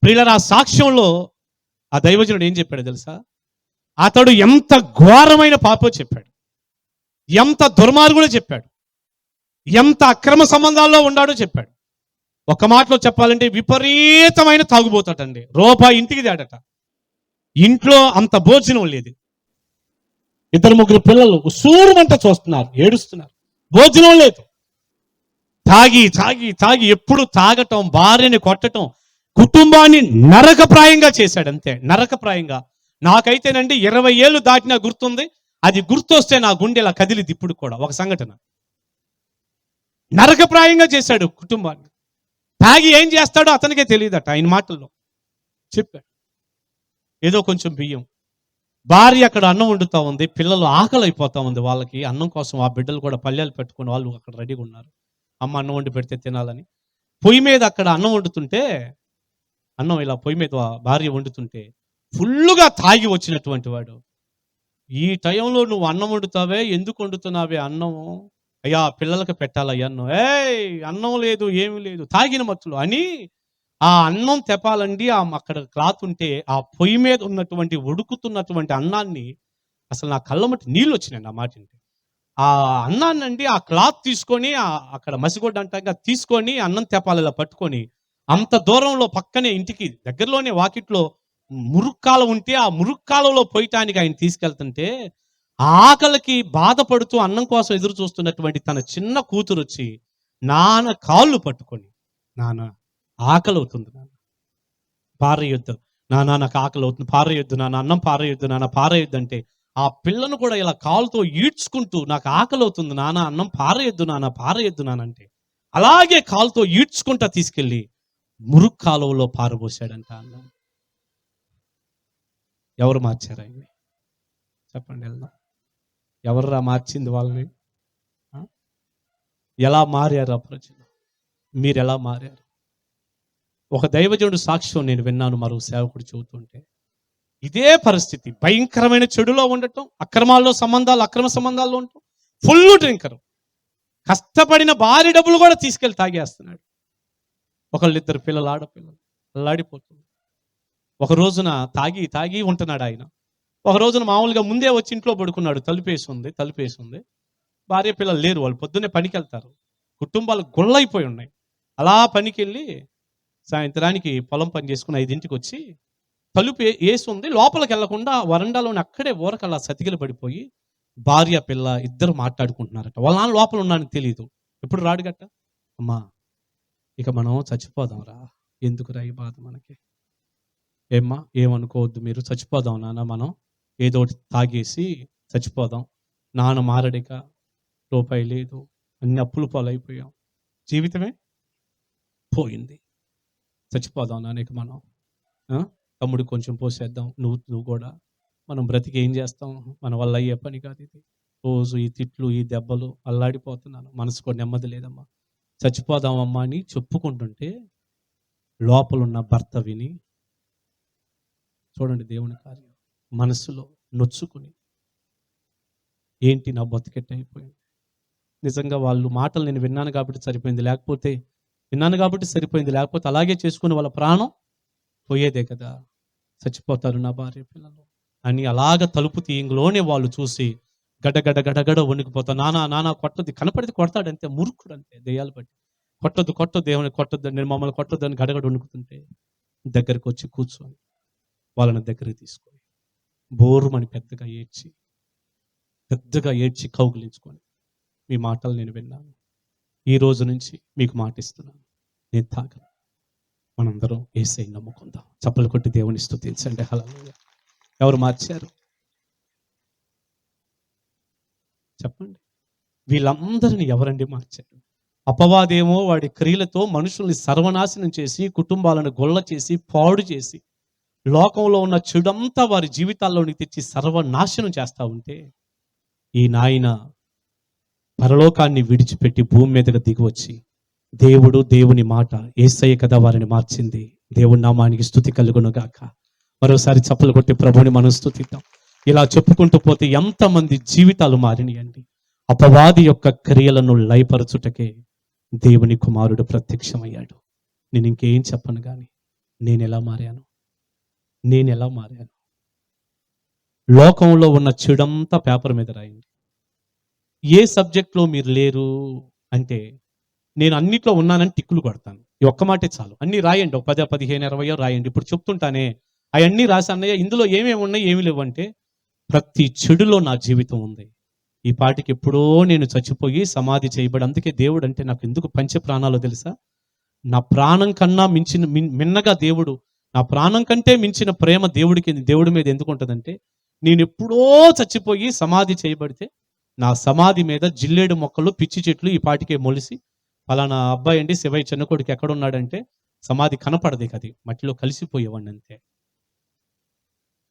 ప్రియులారా, ఆ సాక్ష్యంలో ఆ దైవజనుడు ఏం చెప్పాడు తెలుసా? అతడు ఎంత ఘోరమైన పాపో చెప్పాడు, ఎంత దుర్మార్గుడో చెప్పాడు, ఎంత అక్రమ సంబంధాల్లో ఉన్నాడో చెప్పాడు. ఒక మాటలో చెప్పాలంటే విపరీతమైన తాగుబోతాడండి. రూపాయి ఇంటికి తేడట. ఇంట్లో అంత భోజనం లేదు. 2-3 పిల్లలు సూరుమంట చూస్తున్నారు, ఏడుస్తున్నారు. భోజనం లేదు. తాగి తాగి తాగి ఎప్పుడు తాగటం, భార్యని కొట్టటం, కుటుంబాన్ని నరకప్రాయంగా చేశాడు. అంతే, నరకప్రాయంగా. నాకైతేనండి 20 ఏళ్ళు దాటినా గుర్తుంది. అది గుర్తొస్తే నా గుండె ఇలా కదిలిది ఇప్పుడు కూడా. ఒక సంఘటన, నరకప్రాయంగా చేశాడు కుటుంబాన్ని. తాగి ఏం చేస్తాడో అతనికే తెలియదట. ఆయన మాటల్లో చెప్పాడు. ఏదో కొంచెం బియ్యం, భార్య అక్కడ అన్నం వండుతా ఉంది, పిల్లలు ఆకలి అయిపోతా ఉంది వాళ్ళకి. అన్నం కోసం ఆ బిడ్డలు కూడా పల్లెలు పెట్టుకుని వాళ్ళు అక్కడ రెడీగా ఉన్నారు. అమ్మ అన్నం వండి పెడితే తినాలని. పొయ్యి మీద అక్కడ అన్నం వండుతుంటే, అన్నం ఇలా పొయ్యి మీద భార్య వండుతుంటే ఫుల్లుగా తాగి వచ్చినటువంటి వాడు, ఈ టైంలో నువ్వు అన్నం వండుతావే, ఎందుకు వండుతున్నావే అన్నము? అయ్యా పిల్లలకి పెట్టాలయ్యా అన్నం. అన్నం లేదు, ఏమీ లేదు, తాగిన మత్తులు అని ఆ అన్నం తెపాలండి. అక్కడ క్లాత్ ఉంటే ఆ పొయ్యి మీద ఉన్నటువంటి ఉడుకుతున్నటువంటి అన్నాన్ని, అసలు నా కళ్ళ మట్టి నీళ్ళు వచ్చినాయండి ఆ మాట. ఆ అన్నాన్నండి ఆ క్లాత్ తీసుకొని అక్కడ మసిగొడ్డ అంటాక తీసుకొని అన్నం తెపాలిలా పట్టుకొని, అంత దూరంలో పక్కనే ఇంటికి దగ్గరలోనే వాకిట్లో మురుక్కాల ఉంటే ఆ మురుక్కాలలో పోయటానికి ఆయన తీసుకెళ్తుంటే, ఆకలికి బాధపడుతూ అన్నం కోసం ఎదురు చూస్తున్నటువంటి తన చిన్న కూతురు వచ్చి నాన్న కాళ్ళు పట్టుకొని, నాన్న ఆకలి అవుతుంది నాన్న, పారేయొద్దు నాన్న, నాకు ఆకలి అవుతుంది, పారేయొద్దు నాన్న, అన్నం పారేయొద్దు నాన్న, పారేయొద్దు అంటే ఆ పిల్లను కూడా ఇలా కాలుతో ఈడ్చుకుంటూ, నాకు ఆకలి అవుతుంది నాన్న, అన్నం పారేయొద్దు నాన్న, పారేయొద్దు నాన్న అంటే అలాగే కాలుతో ఈడ్చుకుంటా తీసుకెళ్ళి మురుక్ కాలువలో పారబోసాడంట అన్నం. ఎవరు మార్చారు ఆయన్ని? చెప్పండి, వెళ్దాం. ఎవర్రా మార్చింది వాళ్ళని? ఎలా మారారు ఆ ప్రజలు? మీరు ఎలా మారారు? ఒక దైవజనుడు సాక్ష్యం నేను విన్నాను, మరో సేవకుడు చెబుతుంటే. ఇదే పరిస్థితి, భయంకరమైన చెడులో ఉండటం, అక్రమాల్లో సంబంధాలు, అక్రమ సంబంధాల్లో ఉండటం, ఫుల్ డ్రింకరు, కష్టపడిన భారీ డబ్బులు కూడా తీసుకెళ్ళి తాగేస్తున్నాడు. ఒకళ్ళిద్దరు పిల్లలు, ఆడపిల్లలు, అల్లాడిపోతుంది. ఒక రోజున తాగి తాగి ఉంటున్నాడు ఆయన. ఒక రోజున మామూలుగా ముందే వచ్చి ఇంట్లో పడుకున్నాడు, తలుపేసి ఉంది. భార్య పిల్లలు లేరు, వాళ్ళు పొద్దున్నే పనికి వెళ్తారు. కుటుంబాలు గొల్లైపోయి ఉన్నాయి. అలా పనికి వెళ్ళి సాయంత్రానికి పొలం పని చేసుకుని 5ంటికి వచ్చి తలుపు వేసి ఉంది, లోపలికి వెళ్లకుండా వరండాలోని అక్కడే ఊరకల్లా సతికిలు పడిపోయి భార్య పిల్ల ఇద్దరు మాట్లాడుకుంటున్నారట. వాళ్ళ నాన్న లోపల ఉన్నానికి తెలియదు. ఎప్పుడు రాడు గట్ట. అమ్మా ఇక మనం చచ్చిపోదాం రా, ఎందుకురా ఈ బాధ మనకి? ఏమ్మా ఏమనుకోవద్దు మీరు, చచ్చిపోదాం నాన్న, మనం ఏదో ఒకటి తాగేసి చచ్చిపోదాం. నాన్న మారడిక, రూపాయి లేదు, అన్ని అప్పులు పాలైపోయాం, జీవితమే పోయింది, చచ్చిపోదాం నాన్న ఇక మనం. తమ్ముడు కొంచెం పోసేద్దాం, నువ్వు కూడా. మనం బ్రతికి ఏం చేస్తాం? మన వల్ల అయ్యే పని కాదు ఇది. రోజు ఈ తిట్లు, ఈ దెబ్బలు, అల్లాడిపోతున్నాను, మనసు కూడా నెమ్మది లేదమ్మా, చచ్చిపోదామమ్మా అని చెప్పుకుంటుంటే లోపలున్న భర్త విని, చూడండి దేవుని కార్యం, మనసులో నొచ్చుకుని, ఏంటి నా బతికెట్ట అయిపోయింది. నిజంగా వాళ్ళు మాటలు నేను విన్నాను కాబట్టి సరిపోయింది, లేకపోతే అలాగే చేసుకుని వాళ్ళ ప్రాణం పోయేదే కదా, చచ్చిపోతారు నా భార్య పిల్లలు అని అలాగ తలుపు తీయంలోనే వాళ్ళు చూసి గడగడ గడగడ వణికిపోతారు. నానా కొట్టద్దు, కనపడితే కొడతాడంతే, మూర్ఖుడు అంతే, దెయ్యాలు బట్టి. కొట్టొద్దు దేవుని కొట్టొద్దు, నేను మమ్మల్ని కొట్టొద్దు అని గడగడ వణుకుతుంటే దగ్గరికి వచ్చి కూర్చొని వాళ్ళని దగ్గరికి తీసుకొని బోరుమని పెద్దగా ఏడ్చి కౌగిలించుకొని, మీ మాటలు నేను విన్నాను, ఈ రోజు నుంచి మీకు మాటిస్తున్నాను, నేను తాగను, మనందరం యేసయ్యని నమ్ముకుందాం. చప్పలు కొట్టి దేవుని స్తుతించండి. హల్లెలూయా. ఎవరు మార్చారు చెప్పండి? వీళ్ళందరినీ ఎవరండి మార్చారు? అపవాదేమో వాడి క్రియలతో మనుషుల్ని సర్వనాశనం చేసి, కుటుంబాలను గొల్ల చేసి, పాడు చేసి, లోకంలో ఉన్న చెడంతా వారి జీవితాల్లోనికి తెచ్చి సర్వనాశనం చేస్తూ ఉంటే, ఈ నాయన పరలోకాన్ని విడిచిపెట్టి భూమి మీదకి దిగి వచ్చి, దేవుని మాట, యేసయ్య కదా వారిని మార్చింది. దేవుని నామానికి స్తుతి కలుగును గాక. మరోసారి చప్పలు కొట్టి ప్రభుని మనం స్తుతిద్దాం. ఇలా చెప్పుకుంటూ పోతే ఎంతమంది జీవితాలు మారినాయండి. అపవాది యొక్క క్రియలను లయపరచుటకే దేవుని కుమారుడు ప్రత్యక్షమయ్యాడు. నేను ఇంకేం చెప్పను కానీ, నేను ఎలా మారాను? లోకంలో ఉన్న చెడంతా పేపర్ మీద రాయండి. ఏ సబ్జెక్ట్లో మీరు లేరు అంటే, నేను అన్నిట్లో ఉన్నానని టిక్కులు కొడతాను. ఈ ఒక్క మాటే చాలు. అన్ని రాయండి, ఒక 10, 15, 20 రాయండి. ఇప్పుడు చెప్తుంటానే అవన్నీ రాసి, అన్నయ్య ఇందులో ఏమేమి ఉన్నాయి ఏమి లేవంటే, ప్రతి చెడులో నా జీవితం ఉంది. ఈ పాటికి ఎప్పుడో నేను చచ్చిపోయి సమాధి చేయబడి, అందుకే దేవుడు అంటే నాకు ఎందుకు పంచ ప్రాణాలు తెలుసా? నా ప్రాణం కన్నా మిన్నగా దేవుడు, నా ప్రాణం కంటే మించిన ప్రేమ దేవుడి మీద ఎందుకు ఉంటుందంటే, నేను ఎప్పుడో చచ్చిపోయి సమాధి చేయబడితే నా సమాధి మీద జిల్లేడు మొక్కలు, పిచ్చి చెట్లు ఈ పాటికే మొలిసి, పలానా అబ్బాయి అండి శివయ్య చిన్న కొడుకు ఎక్కడున్నాడంటే సమాధి కనపడదే కది, మట్టిలో కలిసిపోయేవాడిని అంతే.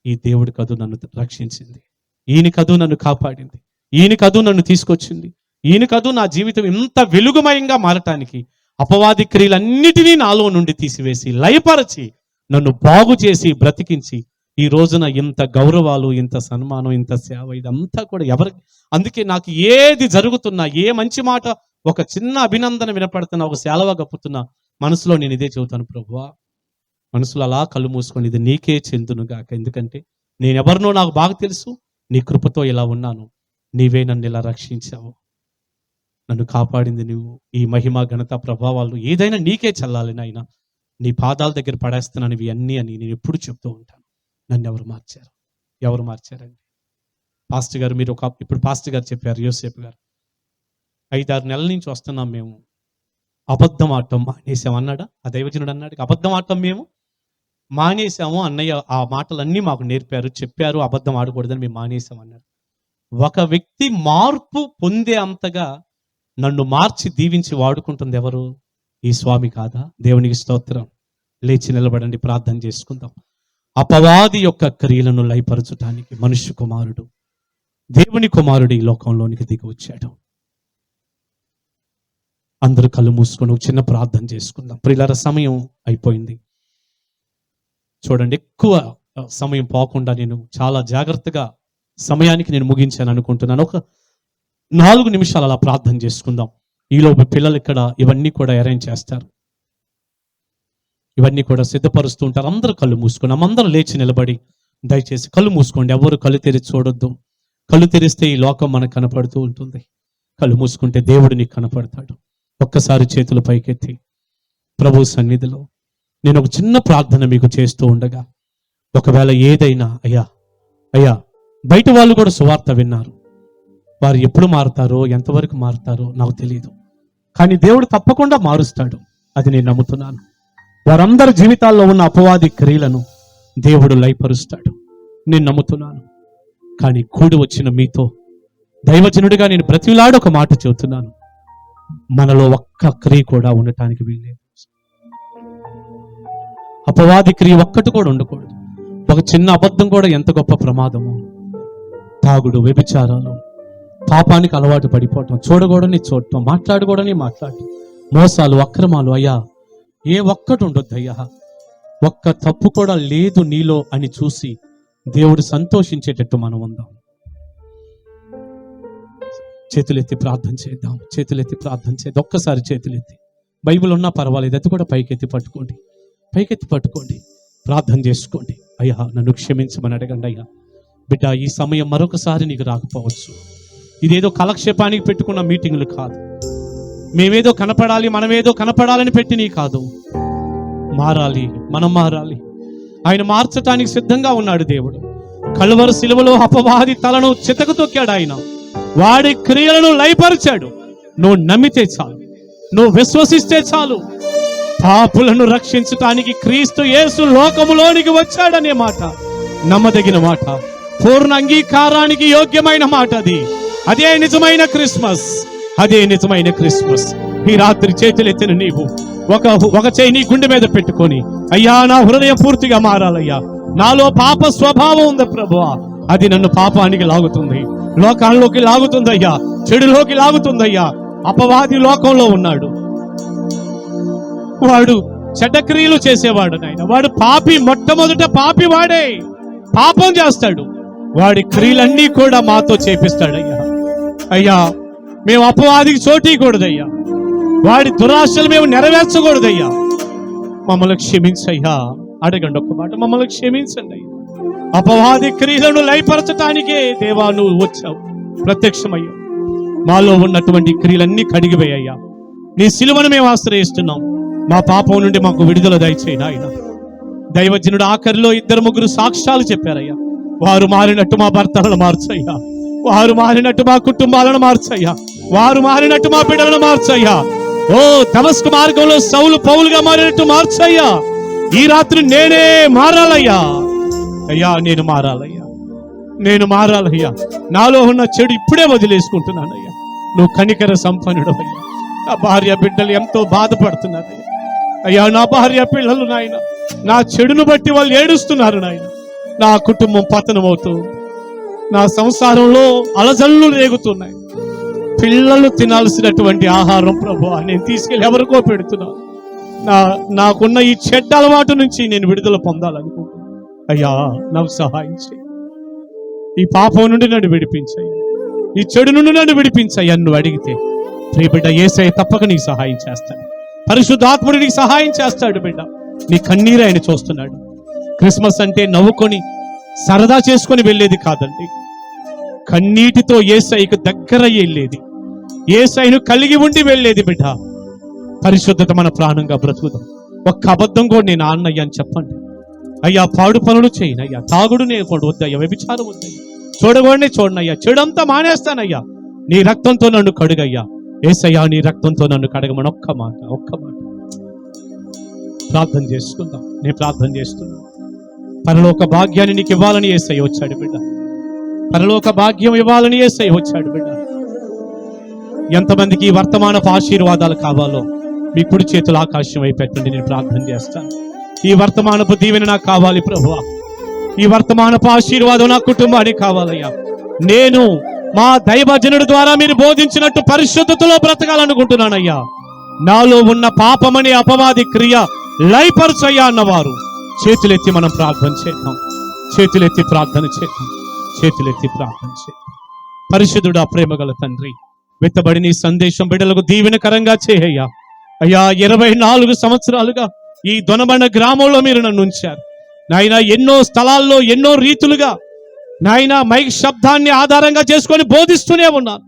ఈ దేవుడి కదు నన్ను రక్షించింది, ఈయన కదు నన్ను కాపాడింది, ఈయన కదు నన్ను తీసుకొచ్చింది, ఈయన కదు నా జీవితం ఇంత వెలుగుమయంగా మారటానికి అపవాది క్రియలన్నిటినీ నాలో నుండి తీసివేసి లయపరచి నన్ను బాగు చేసి బ్రతికించి ఈ రోజున ఇంత గౌరవాలు, ఇంత సన్మానం, ఇంత సేవ, ఇదంతా కూడా ఎవరికి. అందుకే నాకు ఏది జరుగుతున్నా, ఏ మంచి మాట, ఒక చిన్న అభినందన వినపడుతున్నా, ఒక సేలవ గప్పుతున్నా, మనసులో నేను ఇదే చెబుతాను, ప్రభువా మనసులో అలా కళ్ళు మూసుకొని ఇది నీకే చెందునుగాక. ఎందుకంటే నేనెవరినో నాకు బాగా తెలుసు, నీ కృపతో ఇలా ఉన్నాను, నీవే నన్ను ఇలా రక్షించావు, నన్ను కాపాడింది నువ్వు. ఈ మహిమ, ఘనత, ప్రభావాలు ఏదైనా నీకే చల్లాలి నాయన, నీ పాదాల దగ్గర పడేస్తున్నాను ఇవి అన్నీ అని నేను ఎప్పుడు చెప్తూ ఉంటాను. నన్ను ఎవరు మార్చారండి? పాస్టర్ గారు, మీరు ఇప్పుడు పాస్టర్ గారు చెప్పారు, యోసేపు గారు, 5-6 నెలల నుంచి వస్తున్నాం మేము, అబద్ధం ఆడటం మానేసాం అన్నాడా ఆ దైవజనుడు? అన్నాడు అబద్ధం ఆడటం మేము మానేసాము అన్నయ్య, ఆ మాటలన్నీ మాకు నేర్పారు, చెప్పారు, అబద్ధం ఆడకూడదని మేము మానేసాం అన్నాడు. ఒక వ్యక్తి మార్పు పొందే అంతగా నన్ను మార్చి దీవించి వాడుకుంటుంది ఎవరు? ఈ స్వామి కాదా? దేవునికి స్తోత్రం. లేచి నిలబడండి, ప్రార్థన చేసుకుందాం. అపవాది యొక్క క్రియలను లయపరచటానికి మనుష్య కుమారుడు, దేవుని కుమారుడు ఈ లోకంలోనికి దిగి వచ్చాడు. అందరూ కళ్ళు మూసుకొని ఒక చిన్న ప్రార్థన చేసుకుందాం. ప్రియులార, సమయం అయిపోయింది. చూడండి, ఎక్కువ సమయం పోకుండా నేను చాలా జాగ్రత్తగా సమయానికి నేను ముగించాను అనుకుంటున్నాను. ఒక 4 నిమిషాలు అలా ప్రార్థన చేసుకుందాం. ఈలోపు పిల్లలు ఇక్కడ ఇవన్నీ కూడా అరేంజ్ చేస్తారు, ఇవన్నీ కూడా సిద్ధపరుస్తూ ఉంటారు. అందరూ కళ్ళు మూసుకున్నాం. అందరూ లేచి నిలబడి దయచేసి కళ్ళు మూసుకోండి. ఎవరు కళ్ళు తెరిచి చూడొద్దు. కళ్ళు తెరిస్తే ఈ లోకం మనకు కనపడుతూ ఉంటుంది, కళ్ళు మూసుకుంటే దేవుడు నీకు కనపడతాడు. ఒక్కసారి చేతులు పైకెత్తి ప్రభు సన్నిధిలో నేను ఒక చిన్న ప్రార్థన మీకు చేస్తూ ఉండగా, ఒకవేళ ఏదైనా అయ్యా బయట వాళ్ళు కూడా సువార్త విన్నారు, వారు ఎప్పుడు మారుతారో, ఎంతవరకు మారుతారో నాకు తెలియదు, కానీ దేవుడు తప్పకుండా మారుస్తాడు, అది నేను నమ్ముతున్నాను. వారందరి జీవితాల్లో ఉన్న అపవాది క్రియలను దేవుడు లయపరుస్తాడు, నేను నమ్ముతున్నాను. కానీ కూడి వచ్చిన మీతో దైవజనుడిగా నేను బ్రతిలాడి ఒక మాట చెబుతున్నాను, మనలో ఒక్క క్రియ కూడా ఉండటానికి వీల్లేదు. అపవాది క్రియ ఒక్కటి కూడా ఉండకూడదు. ఒక చిన్న అబద్ధం కూడా ఎంత గొప్ప ప్రమాదమో. తాగుడు, వ్యభిచారాలు, పాపానికి అలవాటు పడిపోవటం, చూడకూడని చూడటం, మాట్లాడకూడని మాట్లాడటం, మోసాలు, అక్రమాలు, అయ్యా ఏ ఒక్కటి ఉండొద్దు అయ్యా. ఒక్క తప్పు కూడా లేదు నీలో అని చూసి దేవుడు సంతోషించేటట్టు మనం ఉందాం. చేతులెత్తి ప్రార్థన చేద్దాం, చేతులెత్తి ప్రార్థన చేద్దాం. ఒక్కసారి చేతులెత్తి, బైబిల్ ఉన్నా పర్వాలేదు, అది కూడా పైకెత్తి పట్టుకోండి, పైకెత్తి పట్టుకోండి, ప్రార్థన చేసుకోండి. అయ్యా నన్ను క్షమించమని అడగండి. అయ్యా బిడ్డ, ఈ సమయం మరొకసారి నీకు రాకపోవచ్చు. ఇదేదో కాలక్షేపానికి పెట్టుకున్న మీటింగులు కాదు, మేమేదో కనపడాలి, మనమేదో కనపడాలని పెట్టినవి కాదు. మారాలి, మనం మారాలి. ఆయన మార్చటానికి సిద్ధంగా ఉన్నాడు దేవుడు. కలువరి శిలువలో అపవాది తలను చితకు తొక్కాడు ఆయన, వాడి క్రియలను లయపరిచాడు. నువ్వు నమ్మితే చాలు, నువ్వు విశ్వసిస్తే చాలు. పాపులను రక్షించటానికి క్రీస్తు యేసు లోకములోనికి వచ్చాడనే మాట నమ్మదగిన మాట, పూర్ణ అంగీకారానికి యోగ్యమైన మాట. అదే నిజమైన క్రిస్మస్, అదే నిజమైన క్రిస్మస్. ఈ రాత్రి చేతులెత్తిన నీవు ఒక చేయి నీ గుండె మీద పెట్టుకొని, అయ్యా నా హృదయం పూర్తిగా మారాలయ్యా, నాలో పాప స్వభావం ఉంది ప్రభువా, అది నన్ను పాపానికి లాగుతుంది, లోకాల్లోకి లాగుతుందయ్యా, చెడులోకి లాగుతుందయ్యా. అపవాది లోకంలో ఉన్నాడు, వాడు చెడ్డ క్రియలు చేసేవాడు నాయన. వాడు పాపి, మొట్టమొదట పాపి వాడే, పాపం చేస్తాడు. వాడి క్రియలన్నీ కూడా మాతో చేపిస్తాడయ్యా. అయ్యా మేము అపవాదికి చోటీకూడదయ్యా, వాడి దురాశలు మేము నెరవేర్చకూడదయ్యా. మమ్మల్ని క్షమించయ్యా. అడగండి ఒక్క మాట, మమ్మల్ని క్షమించండి అయ్యా. అపవాది క్రియలను లయపరచటానికే దేవా నువ్వు వచ్చావు, ప్రత్యక్షమయ్యావు. మాలో ఉన్నటువంటి క్రియలన్నీ కడిగిపోయ్యా. నీ సిలువను మేము ఆశ్రయిస్తున్నాం. మా పాపం నుండి మాకు విడుదల దయచేయి నాయన. దైవజనుడు ఆఖరిలో 2-3 సాక్ష్యాలు చెప్పారయ్యా. వారు మారినట్టు మా భర్తలను మార్చయ్యా, వారు మారినట్టు మా కుటుంబాలను మార్చయ్యా, వారు మారినట్టు మా బిడ్డలను మార్చయ్యా. ఓ దమస్కు మార్గంలో సౌలు పౌలుగా మారినట్టు మార్చయ్యా. ఈ రాత్రి నేనే మారాలయ్యా. అయ్యా నేను మారాలయ్యా, నేను మారాలయ్యా. నాలో ఉన్న చెడు ఇప్పుడే వదిలేసుకుంటున్నానయ్యా. నువ్వు కనికర సంపన్నుడవయ్యా. నా భార్య బిడ్డలు ఎంతో బాధపడుతున్నారయ్యా. అయ్యా నా భార్య పిల్లలు నాయన నా చెడును బట్టి వాళ్ళు ఏడుస్తున్నారు నాయన. నా కుటుంబం పతనమవుతూ, నా సంసారంలో అలజల్లు రేగుతున్నాయి. పిల్లలు తినాల్సినటువంటి ఆహారం ప్రభువా నేను తీసుకెళ్ళి ఎవరికో పెడుతున్నాను. నాకున్న ఈ చెడ్డ అలవాటు నుంచి నేను విడుదల పొందాలనుకుంటున్నాను. అయ్యా నాకు సహాయం చేయి. ఈ పాపం నుండి నన్ను విడిపించాయి, ఈ చెడు నుండి నన్ను విడిపించాయి అని నువ్వు అడిగితే ప్రియ బిడ్డ యేసయ్య తప్పక నీకు సహాయం చేస్తాడు. పరిశుద్ధాత్ముడు నీకు సహాయం చేస్తాడు. బిడ్డ నీ కన్నీరు ఆయన చూస్తున్నాడు. క్రిస్మస్ అంటే నవ్వుకొని సరదా చేసుకొని వెళ్ళేది కాదండి. కన్నీటితో యేసయ్యకు దగ్గర వెళ్ళేది, యేసయ్యను కలిగి ఉండి వెళ్ళేది. బిడ్డ పరిశుద్ధత మన ప్రాణంగా బ్రతుకుదాం. ఒక్క అబద్ధం కూడా నేను ఆన్నయ్య అని చెప్పండి. అయ్యా పాడు పనులు చేయనయ్యా, తాగుడు నేను వద్దయ్యా, వ్యభిచారం వద్దయ్యా, చూడగోడనే చూడనయ్యా, చెడంతా మానేస్తానయ్యా, నీ రక్తంతో నన్ను కడుగయ్యా. యేసయ్యా నీ రక్తంతో నన్ను కడగమని ఒక్క మాట ప్రార్థన చేసుకుందాం. నేను ప్రార్థన చేస్తున్నాను. పరలోక భాగ్యాన్ని నీకు ఇవ్వాలని యేసయ్య వచ్చాడు బిడ్డ. పరలోక భాగ్యం ఇవ్వాలని యేసయ్య వచ్చాడు బిడ్డ. ఎంతమందికి ఈ వర్తమానపు ఆశీర్వాదాలు కావాలో మీ కుడి చేతులు ఆకాశం వైపు పెట్టండి. నేను ప్రార్థన చేస్తాను. ఈ వర్తమానపు దీవెన నాకు కావాలి ప్రభువా. ఈ వర్తమానపు ఆశీర్వాదం నా కుటుంబానికి కావాలయ్యా. నేను మా దైవజనుడి ద్వారా మీరు బోధించినట్టు పరిశుద్ధతలో బ్రతకాలనుకుంటున్నానయ్యా. నాలో ఉన్న పాపమనే అపవాది క్రియ లయపరచయ్యా అన్నవారు చేతులెత్తి మనం ప్రార్థన చేద్దాం. చేతులెత్తి ప్రార్థన చేద్దాం. చేతులెత్తి ప్రార్థన చేద్దాం. పరిశుద్ధుడా ప్రేమగల తండ్రి, విత్తబడిన ఈ సందేశం బిడ్డలకు దీవెనకరంగా చేయ్యా. అయ్యా 24 సంవత్సరాలుగా ఈ దొనబండ గ్రామంలో మీరు నన్ను ఉంచారు నాయన. ఎన్నో స్థలాల్లో ఎన్నో రీతులుగా నాయన మైక్ శబ్దాన్ని ఆధారంగా చేసుకొని బోధిస్తూనే ఉన్నాను.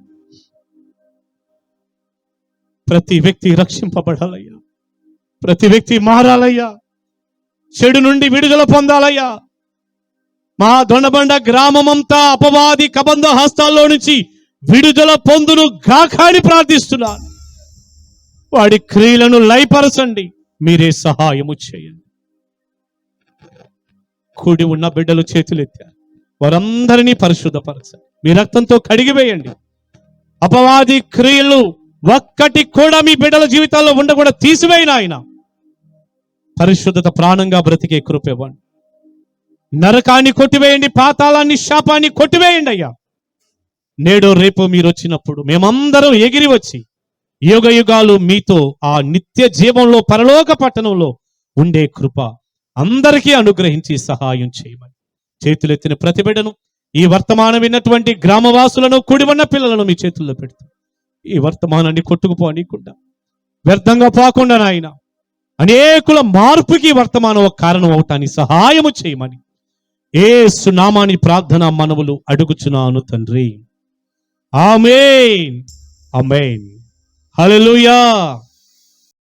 ప్రతి వ్యక్తి రక్షింపబడాలయ్యా, ప్రతి వ్యక్తి మారాలయ్యా, చెడు నుండి విడుదల పొందాలయ్యా. మా దొండబండ గ్రామమంతా అపవాది కబంధ హస్తాల్లో నుంచి విడుదల పొందును గాకాని ప్రార్థిస్తున్నాను. వాడి క్రియలను లయపరచండి, మీరే సహాయము చేయండి. కూడి ఉన్న బిడ్డలు చేతులెత్తారు, వారందరినీ పరిశుద్ధపరచండి, మీ రక్తంతో కడిగివేయండి. అపవాది క్రియలు ఒక్కటి కూడా మీ బిడ్డల జీవితాల్లో ఉండకుండా తీసివేయను ఆయన. పరిశుద్ధత ప్రాణంగా బ్రతికే కృప ఇవ్వండి. నరకాన్ని కొట్టివేయండి, పాతాళాన్ని శాపాన్ని కొట్టివేయండి అయ్యా. నేడో రేపు మీరు వచ్చినప్పుడు మేమందరం ఎగిరి వచ్చి యుగ యుగాలు మీతో ఆ నిత్య జీవంలో పరలోక పట్టణంలో ఉండే కృప అందరికీ అనుగ్రహించి సహాయం చేయమని చేతులెత్తిన ప్రతి బిడ్డను, ఈ వర్తమానం విన్నటువంటి గ్రామవాసులను, కూడి ఉన్న పిల్లలను మీ చేతుల్లో పెడుతూ ఈ వర్తమానాన్ని కొట్టుకుపోనీయకుండా, వ్యర్థంగా పోకుండా నాయన అనేకుల మార్పుకి వర్తమానం ఒక కారణం అవటానికి సహాయము చేయమని యేసు నామాని ప్రార్థన మనవులు అడుగుచున్నాను తండ్రి. ఆమేన్, ఆమేన్, హల్లెలూయా.